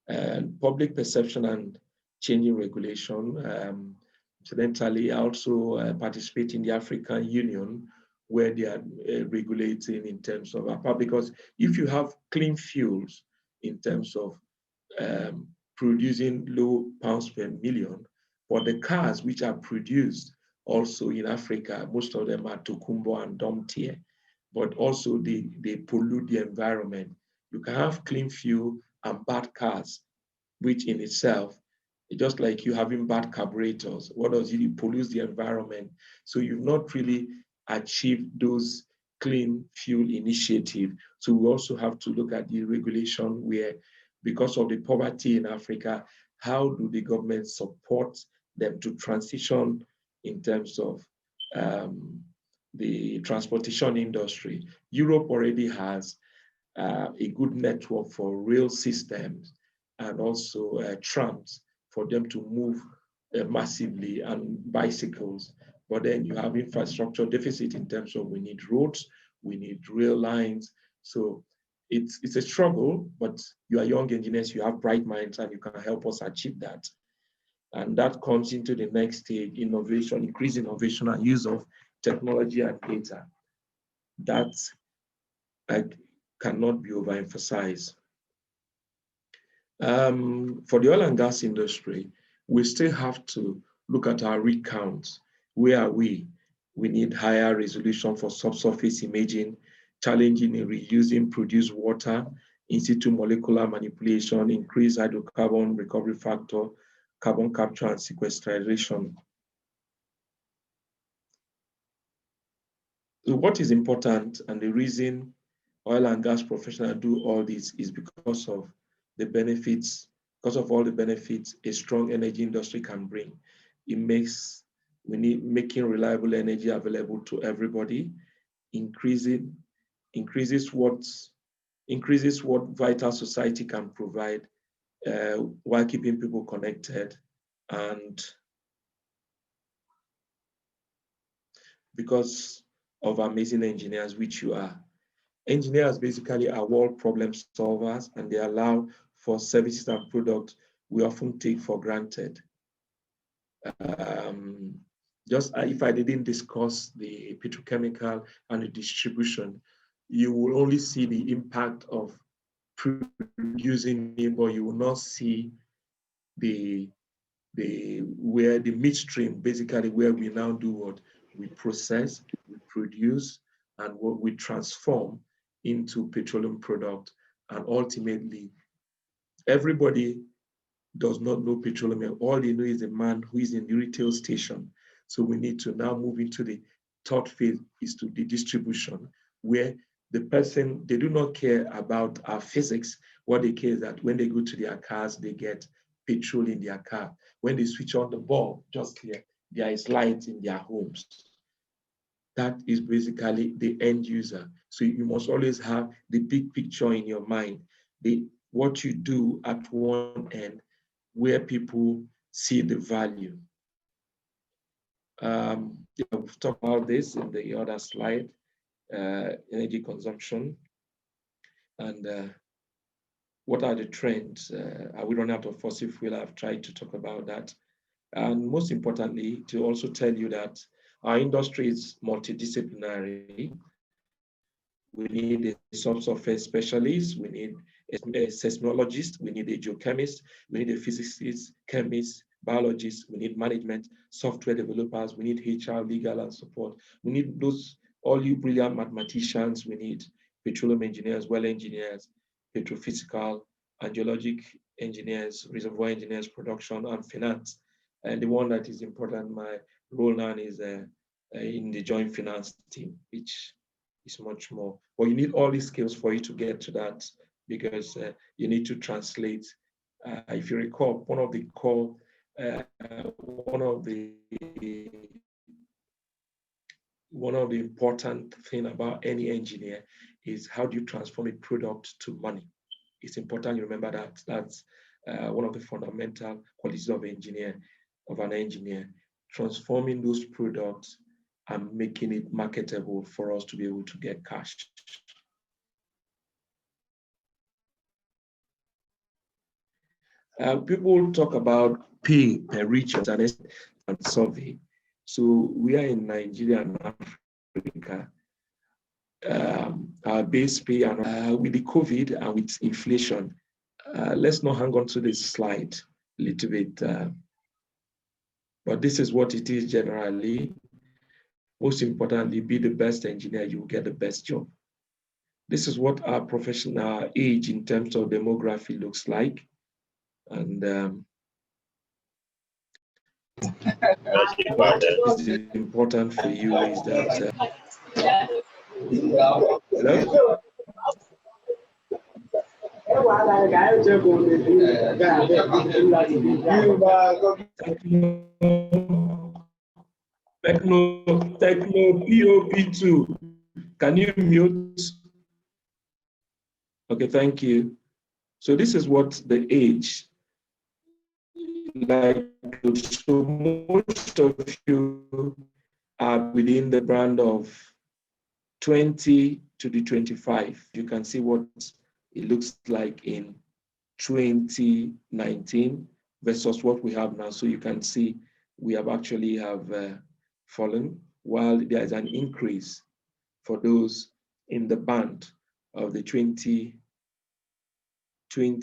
And public perception and changing regulation. Incidentally, I also participate in the African Union, where they are regulating in terms of, because if you have clean fuels in terms of producing low pounds per million, for the cars which are produced also in Africa, most of them are Tokumbo and Domtier, but also they pollute the environment. You can have clean fuel and bad cars, which in itself, just like you having bad carburetors, what does it? It pollutes the environment. So you've not really achieved those clean fuel initiative. So we also have to look at the regulation where, because of the poverty in Africa, how do the government support them to transition in terms of the transportation industry? Europe already has a good network for rail systems and also trams for them to move massively, and bicycles. But then you have infrastructure deficit in terms of, we need roads, we need rail lines. So it's a struggle, but you are young engineers, you have bright minds, and you can help us achieve that. And that comes into the next stage, innovation, increased innovation and use of technology and data. That cannot be overemphasized. For the oil and gas industry, we still have to look at our rig counts. Where are we? We need higher resolution for subsurface imaging, challenging in reusing produced water, in situ molecular manipulation, increased hydrocarbon recovery factor, carbon capture and sequestration. So what is important, and the reason oil and gas professionals do all this, is because of the benefits, because of all the benefits a strong energy industry can bring. It makes, making reliable energy available to everybody, increases what vital society can provide while keeping people connected, and because of amazing engineers, which you are. Engineers basically are world problem solvers, and they allow for services and products we often take for granted. Just if I didn't discuss the petrochemical and the distribution, you will only see the impact of producing it, but you will not see where the midstream, basically where we now do what we process, we produce, and what we transform into petroleum product. And ultimately, everybody does not know petroleum. All they know is a man who is in the retail station. So we need to now move into the third phase, is to the distribution, where the person, they do not care about our physics. What they care is that when they go to their cars, they get petrol in their car. When they switch on the bulb, just here, there is light in their homes. That is basically the end user. So you must always have the big picture in your mind. What you do at one end, where people see the value. We've talked about this in the other slide, energy consumption, and what are the trends? Are we running out of fossil fuel? I've tried to talk about that. And most importantly, to also tell you that our industry is multidisciplinary. We need a subsurface specialist, we need a seismologist, we need a geochemist, we need a physicist, chemist, biologist, we need management, software developers, we need HR, legal, and support. We need those, all you brilliant mathematicians, we need petroleum engineers, well engineers, petrophysical and geologic engineers, reservoir engineers, production, and finance. And the one that is important, my role now is in the joint finance team, which is much more. But you need all these skills for you to get to that, because you need to translate. If you recall, one of the important thing about any engineer is how do you transform a product to money. It's important you remember that. That's one of the fundamental qualities of an engineer, transforming those products and making it marketable for us to be able to get cash. People talk about pay per region and survey. So we are in Nigeria and Africa. Our base pay, and with the COVID and with inflation, let's not hang on to this slide a little bit. But this is what it is generally. Most importantly, be the best engineer, you will get the best job. This is what our professional age in terms of demography looks like. And what is important for you is that Techno POP2. Can you mute? Okay, thank you. So this is what the age like. So most of you are within the band of 20 to the 25. You can see what it looks like in 2019 versus what we have now. So you can see we have actually fallen, while there is an increase for those in the band of the 20 to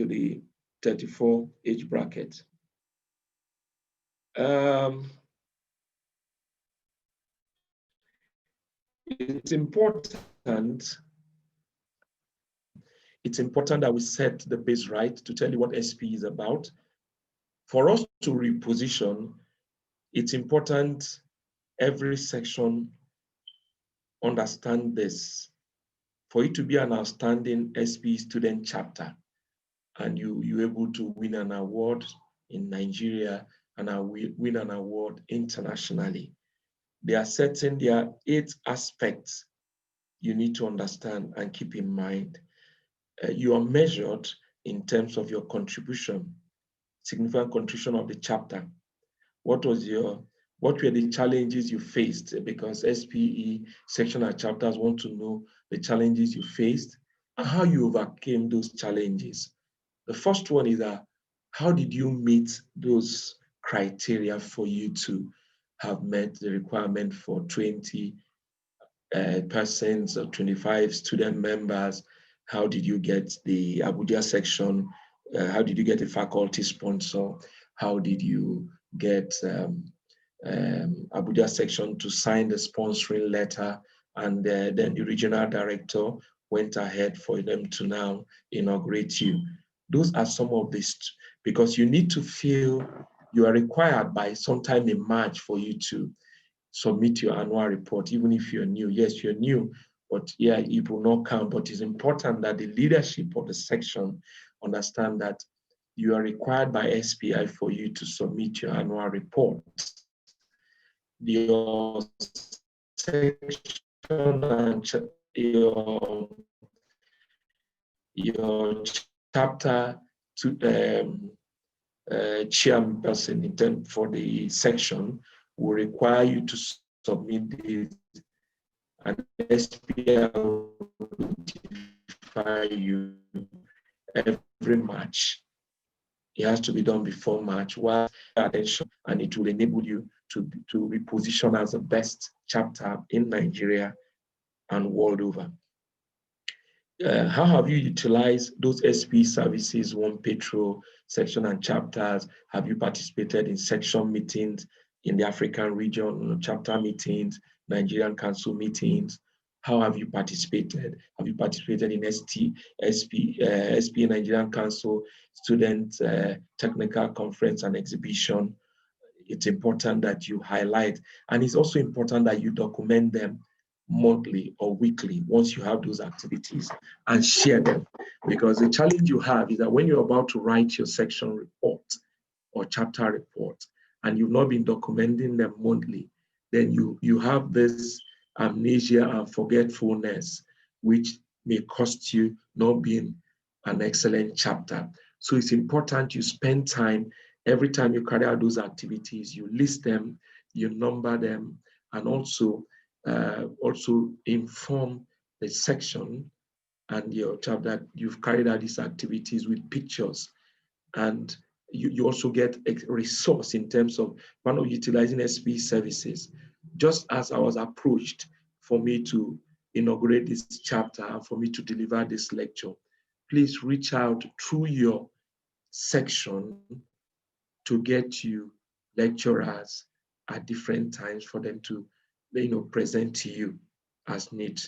the 34 age bracket. It's important that we set the base right to tell you what SPE is about. For us to reposition, it's important every section understand this. For it to be an outstanding SPE student chapter, and you're able to win an award in Nigeria and win an award internationally, there are 8 aspects you need to understand and keep in mind. You are measured in terms of your contribution, significant contribution of the chapter. What were the challenges you faced? Because SPE sectional chapters want to know the challenges you faced and how you overcame those challenges. The first one is that how did you meet those criteria for you to have met the requirement for 20 persons or 25 student members? How did you get the Abuja section? How did you get a faculty sponsor? How did you get Abuja section to sign the sponsoring letter? And then the regional director went ahead for them to now inaugurate you. Those are some of these, because you need to feel you are required by sometime in March for you to submit your annual report, even if you're new. Yes, you're new, but yeah, it will not count. But it's important that the leadership of the section understand that you are required by SPI for you to submit your annual report. Your section and your chapter to chairperson for the section will require you to submit this, and SPI will notify you every March. It has to be done before March, while attention, and it will enable you to reposition as the best chapter in Nigeria and world over. How have you utilized those SPE services, one Petro, section and chapters? Have you participated in section meetings in the African region, chapter meetings, Nigerian council meetings? How have you participated? Have you participated in SPE Nigerian Council Student Technical Conference and Exhibition? It's important that you highlight, and it's also important that you document them monthly or weekly once you have those activities, and share them. Because the challenge you have is that when you're about to write your section report or chapter report and you've not been documenting them monthly, then you have this amnesia and forgetfulness, which may cost you not being an excellent chapter. So it's important you spend time every time you carry out those activities, you list them, you number them, and also inform the section and your chapter that you've carried out these activities with pictures. And you also get a resource in terms of one of utilizing SPE services. Just as I was approached for me to inaugurate this chapter and for me to deliver this lecture, please reach out through your section to get you lecturers at different times for them to present to you as need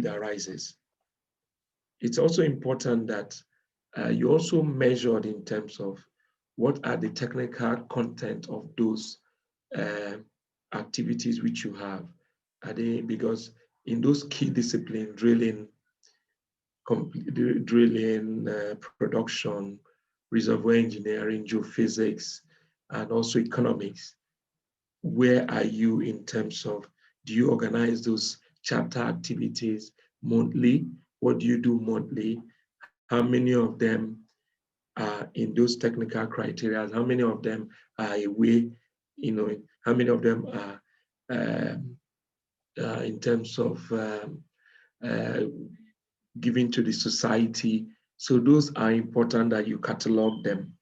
arises. It's also important that you also measured in terms of what are the technical content of those activities which you have. Because in those key disciplines, drilling, production, reservoir engineering, geophysics, and also economics, where are you in terms of, do you organize those chapter activities monthly? What do you do monthly? How many of them are in those technical criteria? How many of them are away? How many of them are in terms of giving to the society. So those are important that you catalog them.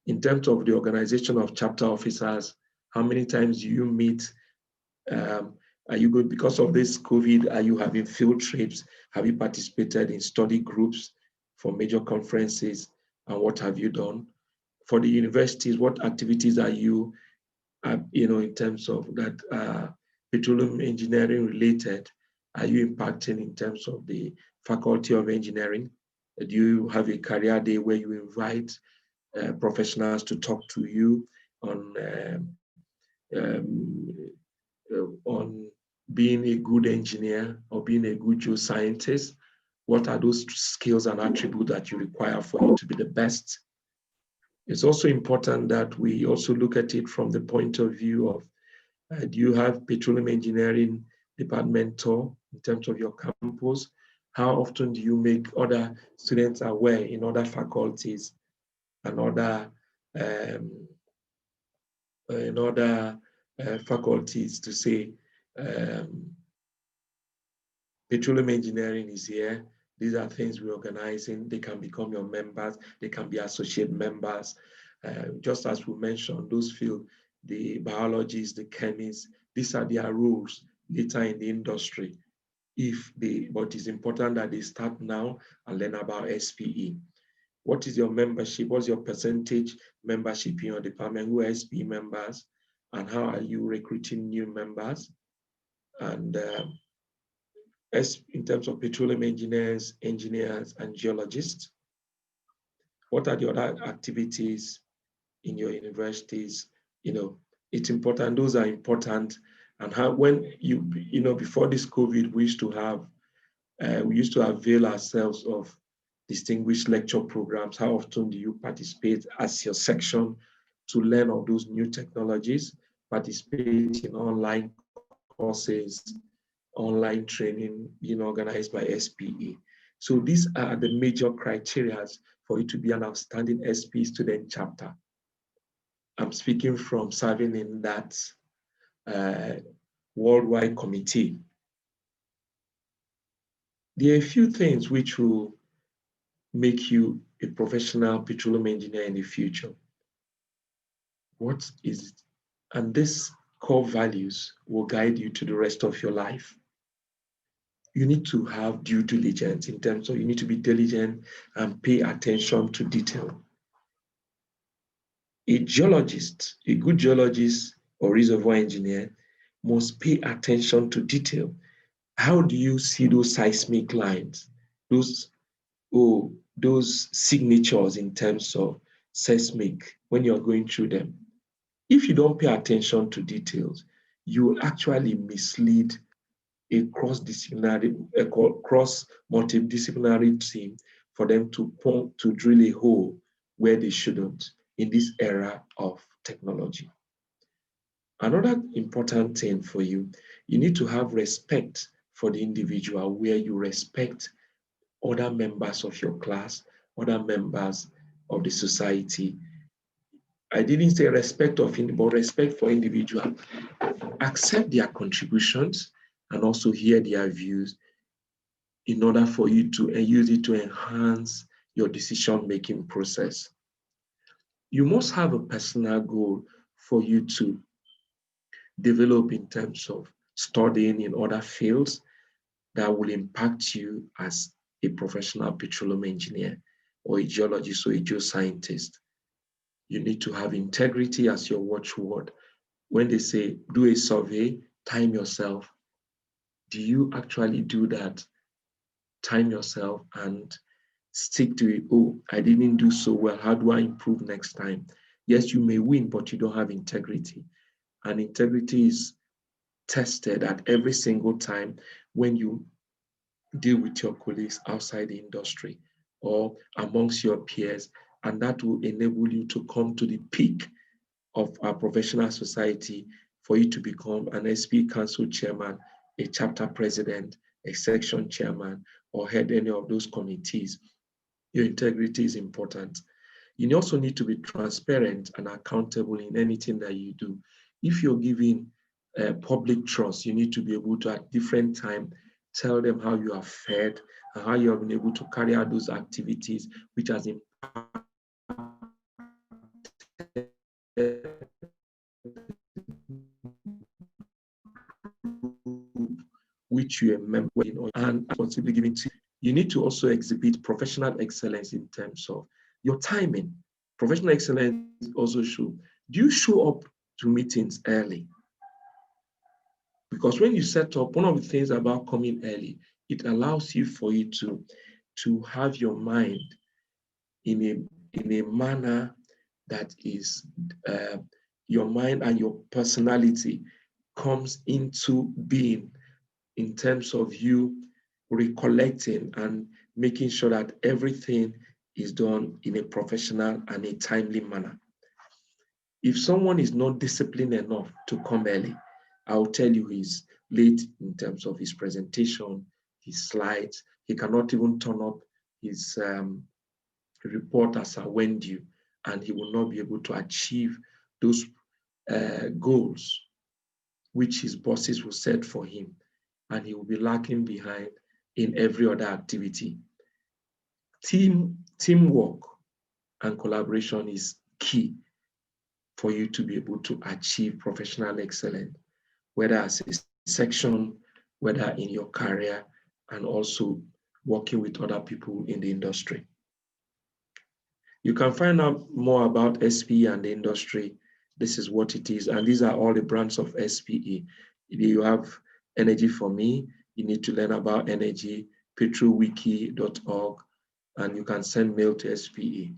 In terms of the organization of chapter officers, how many times do you meet? Are you good because of this COVID? Are you having field trips? Have you participated in study groups for major conferences? And what have you done? For the universities, what activities are you, in terms of that petroleum engineering related, are you impacting in terms of the Faculty of Engineering? Do you have a career day where you invite professionals to talk to you on being a good engineer or being a good geoscientist? What are those skills and attributes that you require for you to be the best? It's also important that we also look at it from the point of view of, do you have petroleum engineering departmental in terms of your campus? How often do you make other students aware in other faculties and other faculties to say, petroleum engineering is here. These are things we're organizing. They can become your members. They can be associate members. Just as we mentioned, those fields, the biologists, the chemists, these are their roles later in the industry. But it's important that they start now and learn about SPE. What is your membership? What's your percentage membership in your department? Who are SPE members? And how are you recruiting new members? And as in terms of petroleum engineers, and geologists, what are the other activities in your universities? It's important, those are important. And how, when before this COVID, we used to avail ourselves of distinguished lecture programs. How often do you participate as your section to learn of those new technologies, participate in online courses, online training being organized by SPE? So these are the major criteria for you to be an outstanding SPE student chapter. I'm speaking from serving in that worldwide committee. There are a few things which will make you a professional petroleum engineer in the future. What is it? And these core values will guide you to the rest of your life. You need to have due diligence in terms of, you need to be diligent and pay attention to detail. A geologist, a good geologist or reservoir engineer must pay attention to detail. How do you see those seismic lines, those signatures in terms of seismic when you're going through them? If you don't pay attention to details, you will actually mislead a cross-multidisciplinary team for them to drill a hole where they shouldn't in this era of technology. Another important thing for you, you need to have respect for the individual, where you respect other members of your class, other members of the society. I didn't say respect of him, but respect for individual. Accept their contributions and also hear their views in order for you to use it to enhance your decision-making process. You must have a personal goal for you to develop in terms of studying in other fields that will impact you as a professional petroleum engineer or a geologist or a geoscientist. You need to have integrity as your watchword. When they say, do a survey, time yourself. Do you actually do that? Time yourself and stick to it. Oh, I didn't do so well. How do I improve next time? Yes, you may win, but you don't have integrity. And integrity is tested at every single time when you deal with your colleagues outside the industry or amongst your peers, and that will enable you to come to the peak of our professional society for you to become an SPE Council chairman, a chapter president, a section chairman, or head any of those committees. Your integrity is important. You also need to be transparent and accountable in anything that you do. If you're giving public trust, you need to be able to at different times tell them how you have fared and how you have been able to carry out those activities, which has impacted which you are a member in, and responsibility given to you. You need to also exhibit professional excellence in terms of your timing. Professional excellence also should. Do you show up to meetings early? Because when you set up, one of the things about coming early, it allows you for you to have your mind in a manner that is your mind and your personality comes into being in terms of you recollecting and making sure that everything is done in a professional and a timely manner. If someone is not disciplined enough to come early, I'll tell you he's late in terms of his presentation, his slides. He cannot even turn up his report as a when due, and he will not be able to achieve those goals which his bosses will set for him, and he will be lacking behind in every other activity. Teamwork and collaboration is key for you to be able to achieve professional excellence, whether as a section, whether in your career, and also working with other people in the industry. You can find out more about SPE and the industry. This is what it is, and these are all the brands of SPE. You have Energy for Me, you need to learn about energy, petrowiki.org, and you can send mail to SPE.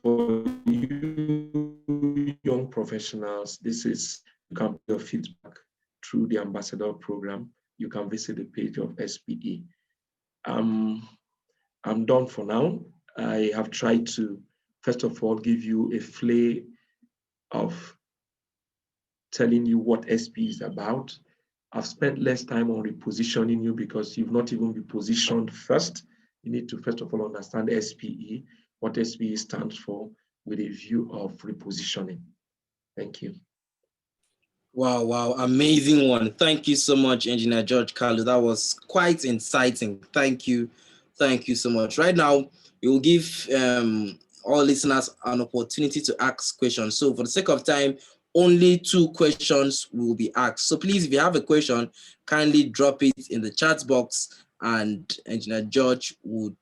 For you young professionals, this is, you can put your feedback through the ambassador program. You can visit the page of SPE. I'm done for now. I have tried to, first of all, give you a flavor of telling you what SPE is about. I've spent less time on repositioning you because you've not even been positioned first. You need to, first of all, understand SPE, what SPE stands for, with a view of repositioning. Thank you. Wow, amazing one. Thank you so much, Engineer George Kalu. That was quite inciting. Thank you so much. Right now, we will give all listeners an opportunity to ask questions. So for the sake of time, only 2 questions will be asked. So please, if you have a question, kindly drop it in the chat box and Engineer George would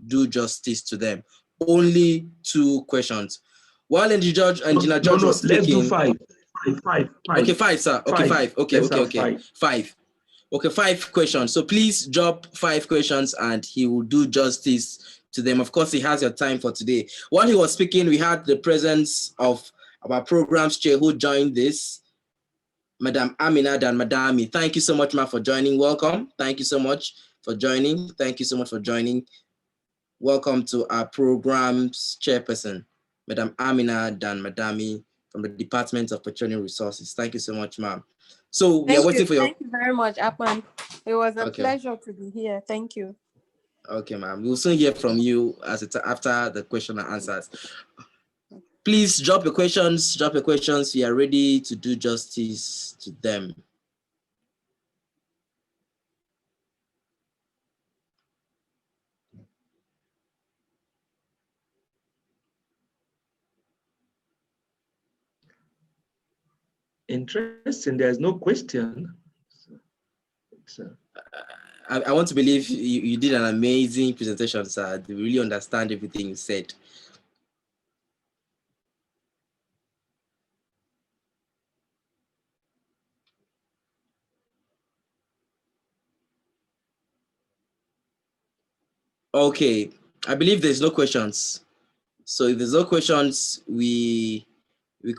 do justice to them. Only 2 questions. While Engineer George was speaking, let's do 5. Five. Okay, 5, sir. Okay, 5. Okay. 5. Okay, 5 questions. So please drop 5 questions and he will do justice to them. Of course, he has your time for today. While he was speaking, we had the presence of our program's chair who joined this, Madam Amina Dan Madami. Thank you so much, ma, for joining. Welcome. Thank you so much for joining. Welcome to our program's chairperson, Madam Amina Dan Madami, from the Department of Petroleum Resources. Thank you so much, ma'am. So we are waiting for your... Thank you very much, Akman. It was a pleasure to be here. Thank you. Okay, ma'am. We'll soon hear from you after the question and answers. Please drop your questions. We are ready to do justice to them. Interesting. There's no question. I want to believe you did an amazing presentation, sir. They really understand everything you said. Okay, I believe there's no questions. So if there's no questions, we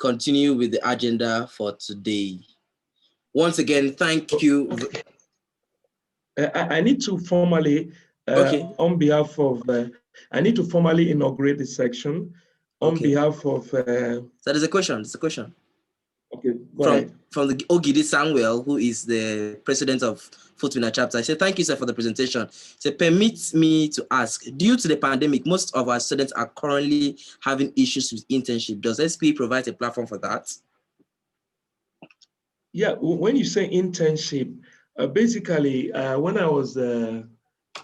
continue with the agenda for today. Once again, thank you. I need to formally, on behalf of, I need to formally inaugurate this section on behalf of... So there's a question, Okay, go ahead. From the Ogidi Samuel, who is the president of FUT Minna Chapter. I said, thank you, sir, for the presentation. So permit me to ask, due to the pandemic, most of our students are currently having issues with internship. Does SPE provide a platform for that? Yeah, when you say internship, Basically, when I was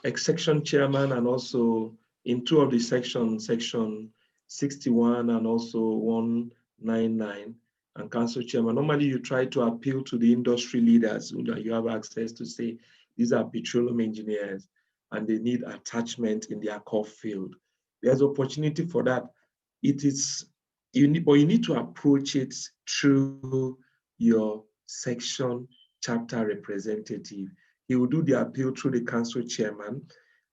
ex-section chairman and also in two of the sections, section 61 and also 199, and council chairman, normally you try to appeal to the industry leaders who you have access to, say, these are petroleum engineers and they need attachment in their core field. There's opportunity for that. It is, but you need to approach it through your section chapter representative. He will do the appeal through the council chairman.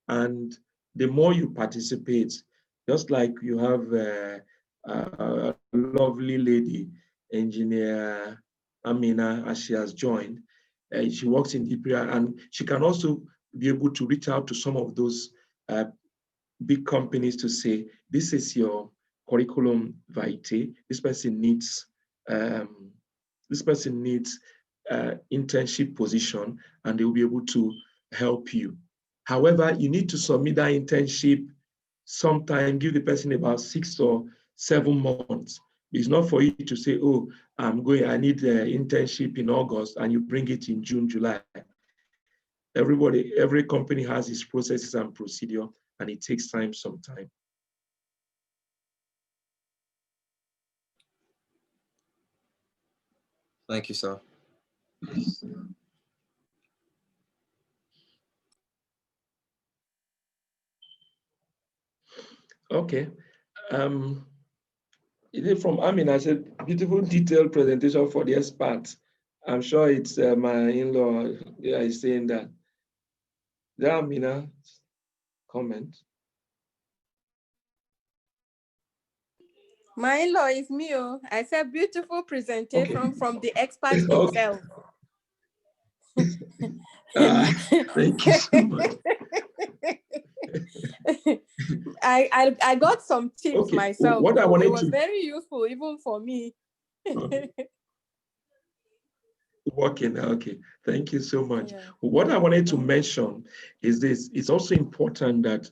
And the more you participate, just like you have a lovely lady, engineer Amina, as she has joined, she works in DPR, and she can also be able to reach out to some of those big companies to say, this is your curriculum vitae. This person needs internship position, and they will be able to help you. However, you need to submit that internship sometime, give the person about 6 or 7 months. It's not for you to say, oh, I need an internship in August, and you bring it in June, July. Every company has its processes and procedure, and it takes time sometimes. Thank you, sir. Okay. From Amin, I said, beautiful detailed presentation for the experts. I'm sure it's my in-law is saying that. There, Amina, comment. My in-law is me. Oh. I said beautiful presentation from the expert Okay. himself. Thank you so much. I got some tips myself. What I wanted it was very useful even for me. Working, okay. Thank you so much. Yeah. What I wanted to mention is this. It's also important that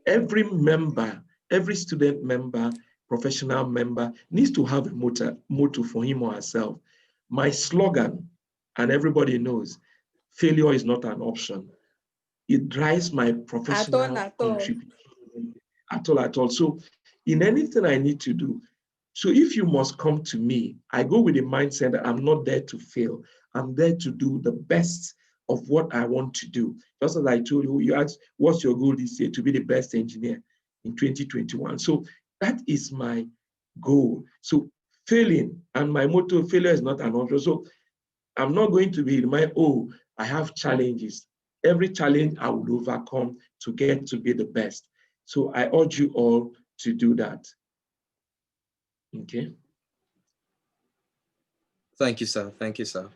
every member, every student member, professional member needs to have a motto for him or herself. My slogan, and everybody knows, failure is not an option. It drives my professional contribution at all. So in anything I need to do, so if you must come to me, I go with the mindset that I'm not there to fail. I'm there to do the best of what I want to do. Just as I told you, you asked, what's your goal this year? To be the best engineer in 2021. So that is my goal. So failing, and my motto, failure is not an option. So I'm not going to be I have challenges. Every challenge I will overcome to get to be the best. So I urge you all to do that. Okay. Thank you, sir. Thank you, sir.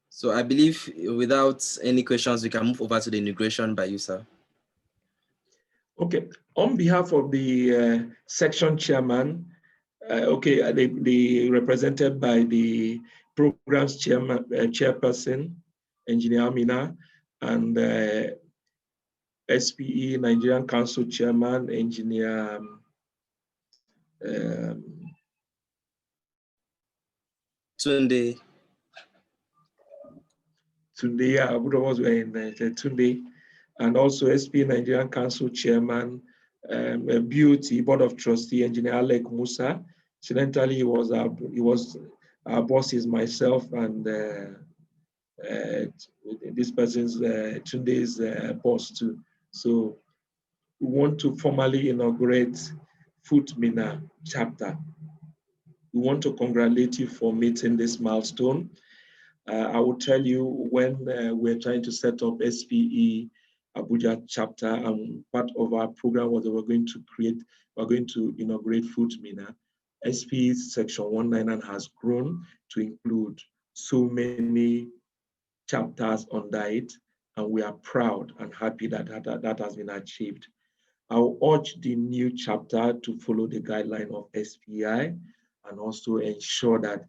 So I believe without any questions, we can move over to the inauguration by you, sir. Okay. On behalf of the section chairman, the represented by the programs chairman, chairperson, Engineer Amina, and SPE Nigerian Council chairman, Engineer Tunde. I would have was in Tunde, and also SPE Nigerian Council chairman, BOT Board of Trustee, Engineer Alec Musa. Incidentally, he was our boss is myself and this person's Tunde's boss too. So we want to formally inaugurate FUT Minna Chapter. We want to congratulate you for meeting this milestone. I will tell you when we're trying to set up SPE Abuja chapter, and part of our program was that we're going to inaugurate FUT Minna. SPE section 199 has grown to include so many chapters under it, and we are proud and happy that that has been achieved. I will urge the new chapter to follow the guideline of SPI and also ensure that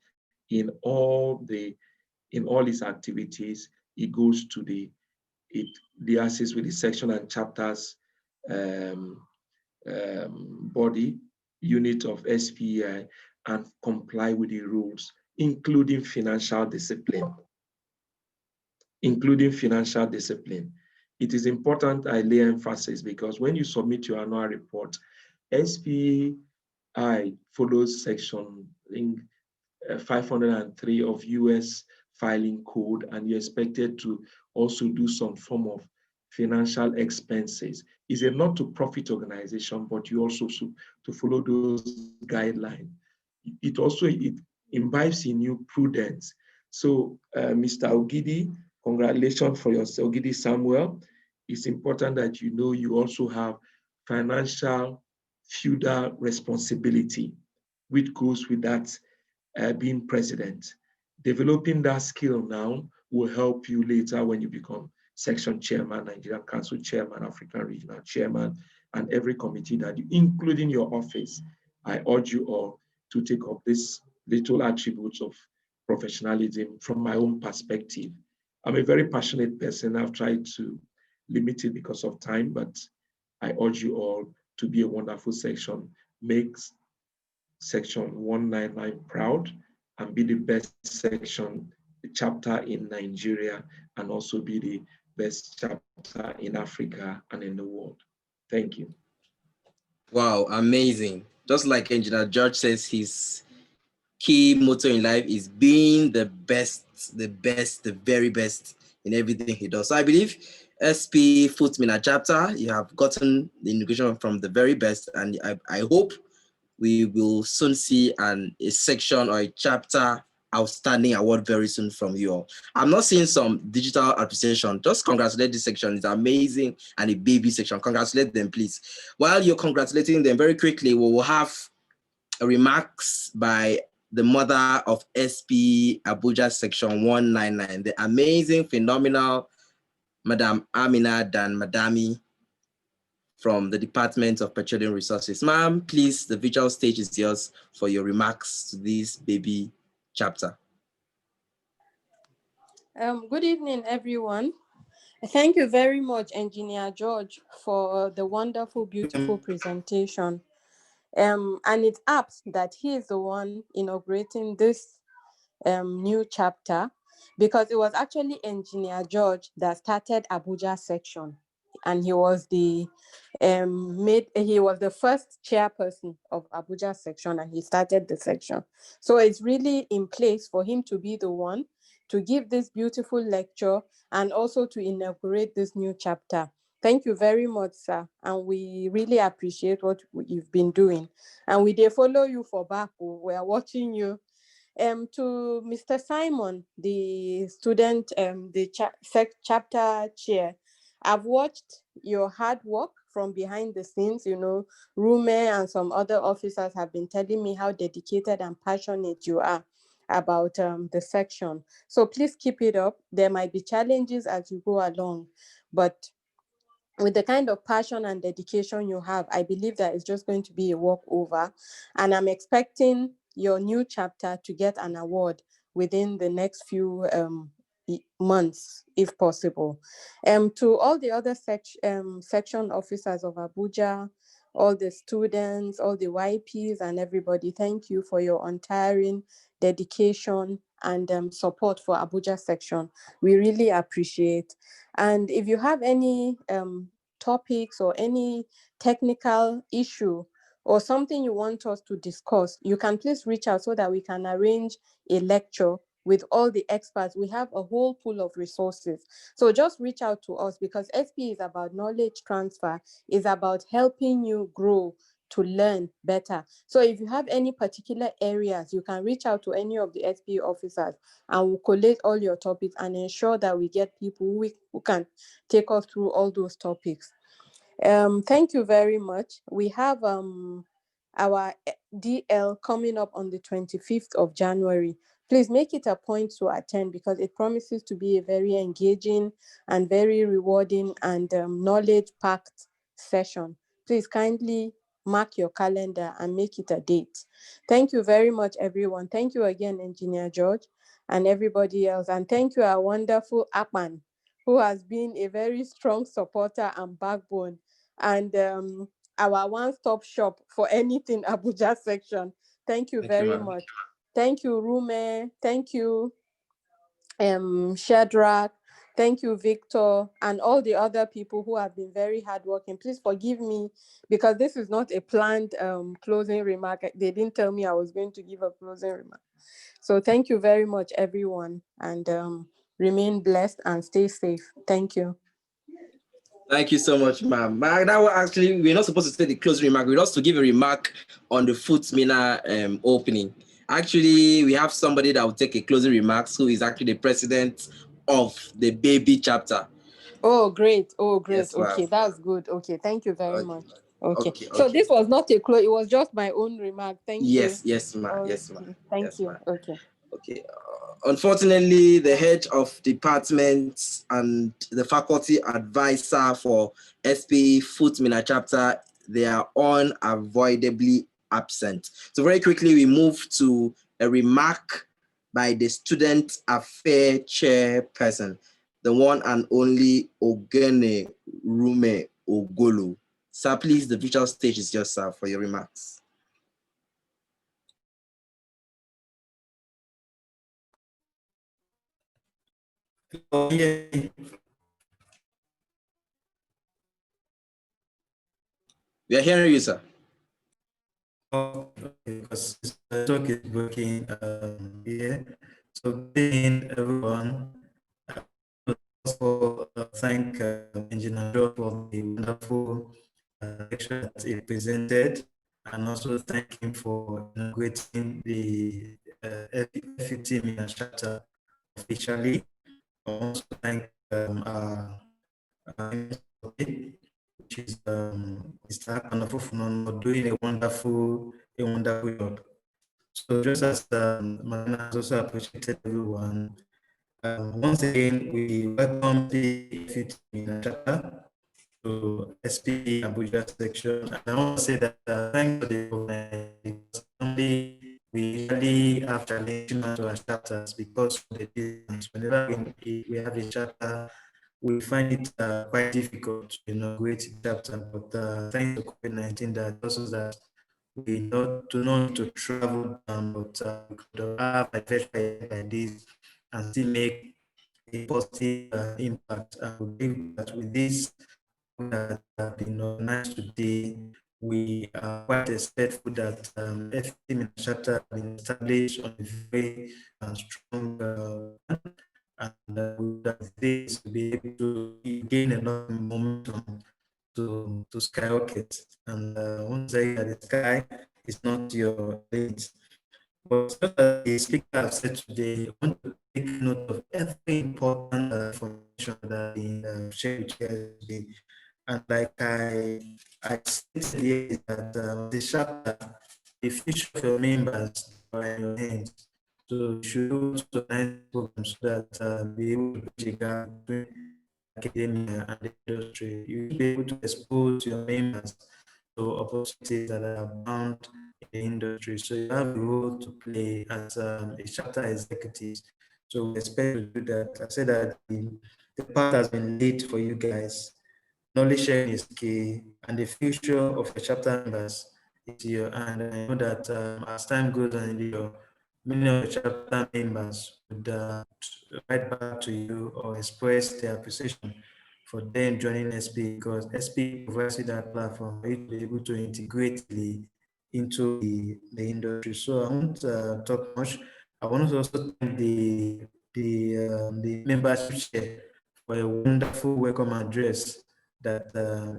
in all its activities, it goes to the assist with the section and chapters body unit of SPI, and comply with the rules, including financial discipline. Including financial discipline. It is important I lay emphasis because when you submit your annual report, SPI follows section 503 of US filing code, and you're expected to also do some form of financial expenses. It's a not-for-profit organization, but you also should to follow those guidelines. It imbibes in you prudence. So, Mr. Ogidi, congratulations for your Ogidi Samuel. It's important that you know you also have financial feudal responsibility, which goes with that being president. Developing that skill now will help you later when you become section chairman, Nigerian Council chairman, African regional chairman, and every committee that you, including your office. I urge you all to take up these little attributes of professionalism from my own perspective. I'm a very passionate person. I've tried to limit it because of time, but I urge you all to be a wonderful section. Make section 199 proud and be the best section chapter in Nigeria, and also be the best chapter in Africa and in the world. Thank you. Wow, amazing. Just like Engineer George says, his key motto in life is being the best, the very best in everything he does. So I believe SPE FUT Minna Chapter, you have gotten the inauguration from the very best, and I hope we will soon see a section or a chapter outstanding award very soon from you all. I'm not seeing some digital appreciation. Just congratulate this section. It's amazing, and a baby section. Congratulate them, please. While you're congratulating them, very quickly, we will have remarks by the mother of SPE Abuja section 199, the amazing, phenomenal Madam Amina Dan Madami from the Department of Petroleum Resources. Ma'am, please, the virtual stage is yours for your remarks to this baby chapter. Good evening, everyone. Thank you very much, Engineer George, for the wonderful, beautiful presentation. And it's apt that he is the one inaugurating this new chapter, because it was actually Engineer George that started Abuja section, and he was the first chairperson of Abuja section, and he started the section. So it's really in place for him to be the one to give this beautiful lecture and also to inaugurate this new chapter. Thank you very much, sir. And we really appreciate what you've been doing. And we did follow you for back. We are watching you. To Mr. Simon, the student, chapter chair, I've watched your hard work from behind the scenes. You know, Rume and some other officers have been telling me how dedicated and passionate you are about the section. So please keep it up. There might be challenges as you go along, but with the kind of passion and dedication you have, I believe that it's just going to be a walkover. And I'm expecting your new chapter to get an award within the next few months, if possible. To all the other section officers of Abuja, all the students, all the YPs and everybody, thank you for your untiring dedication and support for Abuja section. We really appreciate. And if you have any topics or any technical issue or something you want us to discuss, you can please reach out so that we can arrange a lecture with all the experts. We have a whole pool of resources. So just reach out to us, because SPE is about knowledge transfer, is about helping you grow to learn better. So if you have any particular areas, you can reach out to any of the SPE officers and we'll collate all your topics and ensure that we get people who can take us through all those topics. Thank you very much. We have our DL coming up on the 25th of January. Please make it a point to attend, because it promises to be a very engaging and very rewarding and knowledge-packed session. Please kindly mark your calendar and make it a date. Thank you very much, everyone. Thank you again, Engineer George, and everybody else. And thank you, our wonderful Akpan, who has been a very strong supporter and backbone, and our one-stop shop for anything Abuja section. Thank you Thank you, very ma'am. much. Thank you, Rume. Thank you, Shadrach. Thank you, Victor, and all the other people who have been very hardworking. Please forgive me because this is not a planned closing remark. They didn't tell me I was going to give a closing remark. So thank you very much, everyone, and remain blessed and stay safe. Thank you. Thank you so much, ma'am. Now, actually, we're not supposed to say the closing remark. We're also to give a remark on the FUT Minna opening. Actually, we have somebody that will take a closing remarks who is actually the president of the baby chapter. Oh, great. Oh, great. Yes, Okay, ma'am. that's good. Okay, thank you very much. Okay. Okay. So this was not a close, it was just my own remark. Thank you. Yes, ma'am. Yes, ma'am. Okay, thank Yes, you. ma'am. Okay. Okay. Unfortunately, the head of department and the faculty advisor for SPE FUT Minna Chapter, they are unavoidably absent. So very quickly, we move to a remark by the student affair chairperson, the one and only Ogene Rume Ogolu. Sir, please, the virtual stage is yours, sir, for your remarks. We are hearing you, sir. Okay, because the network is working here. So good evening, everyone. I also thank Engineer for the wonderful lecture that he presented, and also thank him for inaugurating the FUT Minna Chapter officially. I also thank our which is Mr. Akanofufunono doing a wonderful job. So just as Marina has also appreciated everyone, once again we welcome the FUT Minna Chapter to SPE Abuja section. And I want to say that thanks to the government, because only we usually have challenging to our chapters because of the distance. Whenever we have a chapter, we find it quite difficult to inaugurate a chapter, but thanks to COVID-19 that also that we do not need to travel down, but we could have a virtual like this and still make a positive impact. I believe that with this that have been organized today, we are quite expectful that FUT Minna Chapter has been established on a very strong and with this to be able to gain a lot of momentum to skyrocket. And once again, the sky is not your limit. But the speaker have said today, I want to take note of every important information that been shared with you guys today. And like I said here, is that the chapter, the future of your members are in your hands. So you should also organize programs so that be able to bridge a gap between academia and the industry. You should be able to expose your members to opportunities that are bound in the industry. So you have a role to play as a chapter executive. So we expect to do that. I said that the path has been laid for you guys. Knowledge sharing is key, and the future of your chapter members is here. And I know that as time goes on, many of your chapter members would write back to you or express their appreciation for them joining SPE, because SPE provides you that platform for you to be able to integrate into the industry. So I won't talk much. I want to also thank the membership chair for a wonderful welcome address that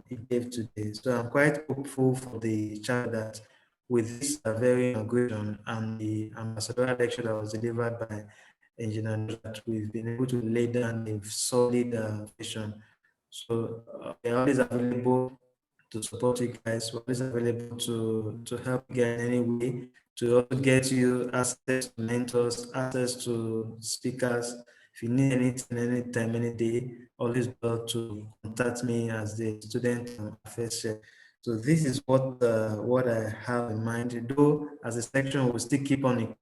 he gave today. So I'm quite hopeful for the chapter that with this very inauguration and the ambassadorial lecture that was delivered by Engineer, that we've been able to lay down a solid vision. So we're always available to support you guys. We're always available to help you guys in any way, to also get you access to mentors, access to speakers. If you need anything, anytime, any day, always well to contact me as the student affairs chair. So this is what I have in mind. Though as a section, we'll still keep on in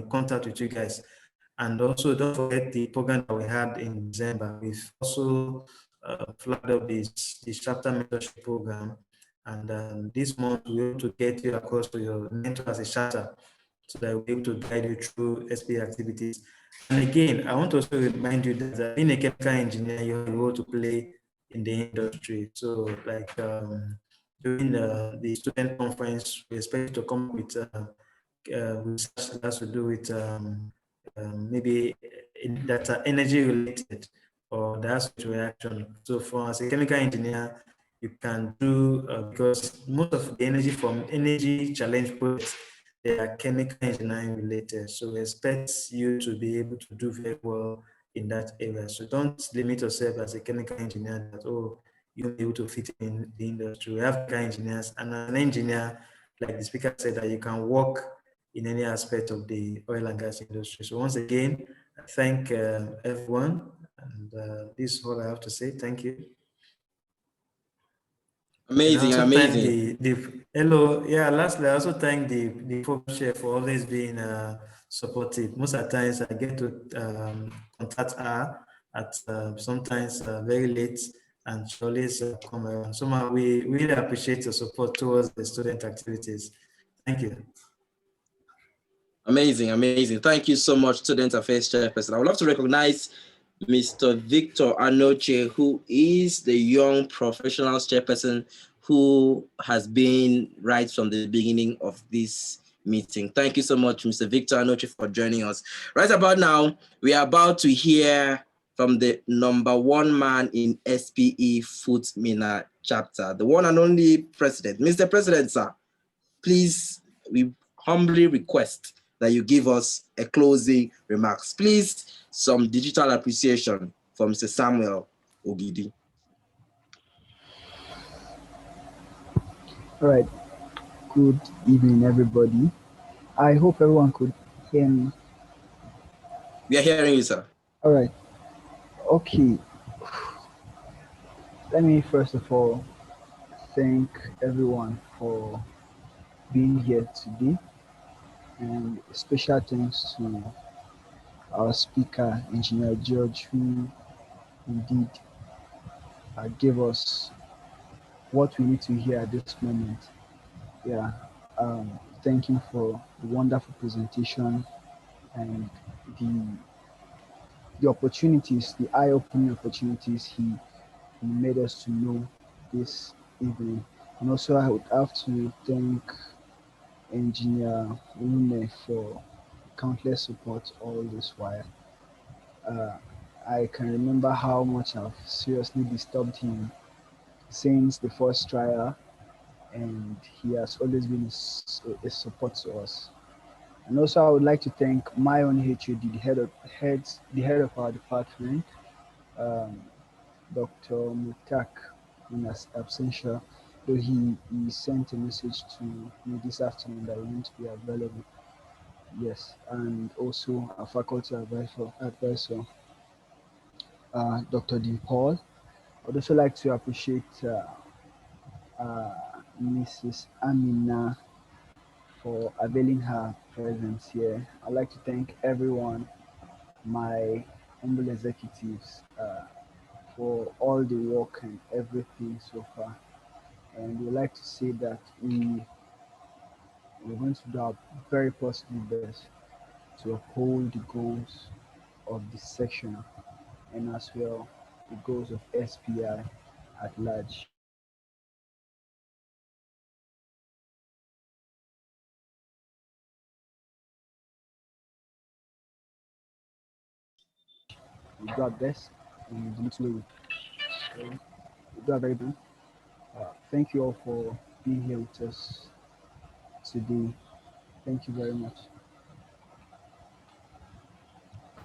contact with you guys. And also don't forget the program that we had in December. We've also flagged up this chapter mentorship program. And this month, we want to get you across to your mentor as a charter so that we'll be able to guide you through SPE activities. And again, I want to also remind you that being a chemical engineer, you have a role to play in the industry. So like during the student conference, we expect you to come with research that has to do with maybe that energy related or the aspect reaction. So for as a chemical engineer, you can do because most of the energy from energy challenge projects, they are chemical engineering related. So we expect you to be able to do very well in that area. So don't limit yourself as a chemical engineer that, oh, you'll be able to fit in the industry. We have chemical engineers, and as an engineer, like the speaker said, that you can work in any aspect of the oil and gas industry. So once again, I thank everyone, and this is all I have to say. Thank you. Amazing, and I also amazing. thank the hello. Yeah, lastly, I also thank the program chair for always being supportive. Most of the times I get to contact her at sometimes very late, and she always come around. Somehow we really appreciate your support towards the student activities. Thank you. Amazing, amazing. Thank you so much, Student Affairs Chairperson. I would love to recognize Mr. Victor Anoche, who is the Young Professionals Chairperson who has been right from the beginning of this meeting. Thank you so much, Mr. Victor Anoche, for joining us. Right about now, we are about to hear from the #1 man in SPE FUT Minna Chapter, the one and only President. Mr. President, sir, please, we humbly request that you give us a closing remarks. Please, some digital appreciation from Mr. Samuel Ogidi. All right. Good evening, everybody. I hope everyone could hear me. We are hearing you, sir. All right. Okay. Let me first of all thank everyone for being here today, and special thanks to our speaker, Engineer George, who indeed gave us what we need to hear at this moment. Yeah. Thank you for the wonderful presentation and the opportunities, the eye-opening opportunities he made us to know this evening. And also I would have to thank Engineer Rune for countless support all this while. I can remember how much I've seriously disturbed him since the first trial, and he has always been a support to us. And also I would like to thank my own HOD, the head of our department, Dr. Mutak, in absentia, though he sent a message to me this afternoon that he won't be available. Yes, and also our faculty advisor, Dr. Dean Paul. I'd also like to appreciate Mrs. Amina for availing her presence here. I'd like to thank everyone, my humble executives, for all the work and everything so far. And we'd like to say that we're going to do our very possible best to uphold the goals of this section and as well the goals of SPI at large. We do our best in the little way we do our very best. Thank you all for being here with us today. Thank you very much.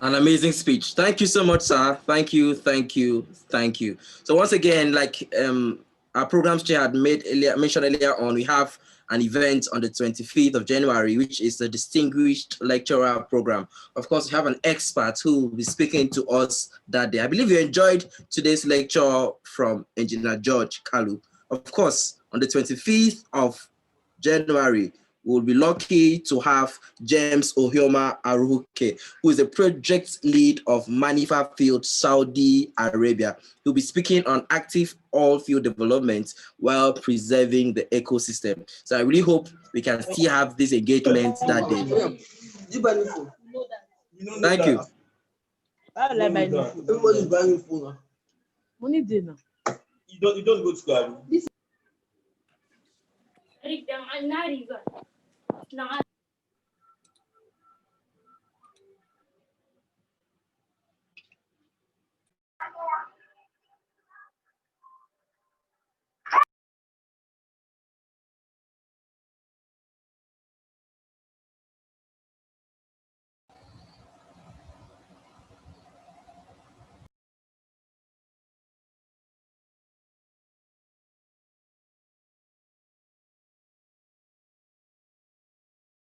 An amazing speech. Thank you so much, sir. Thank you, thank you, thank you. So once again, like our programs chair had mentioned earlier on, we have an event on the 25th of January, which is the Distinguished Lecturer Program. Of course, we have an expert who will be speaking to us that day. I believe you enjoyed today's lecture from Engineer George Kalu. Of course, on the 25th of January, we'll be lucky to have James Ohioma Aruke, who is a project lead of Manifa Field, Saudi Arabia. He'll be speaking on active oil field development while preserving the ecosystem. So I really hope we can still have this engagement that day. Thank you. Everybody's buying phone. Money dinner. You don't go to school. I'm not even.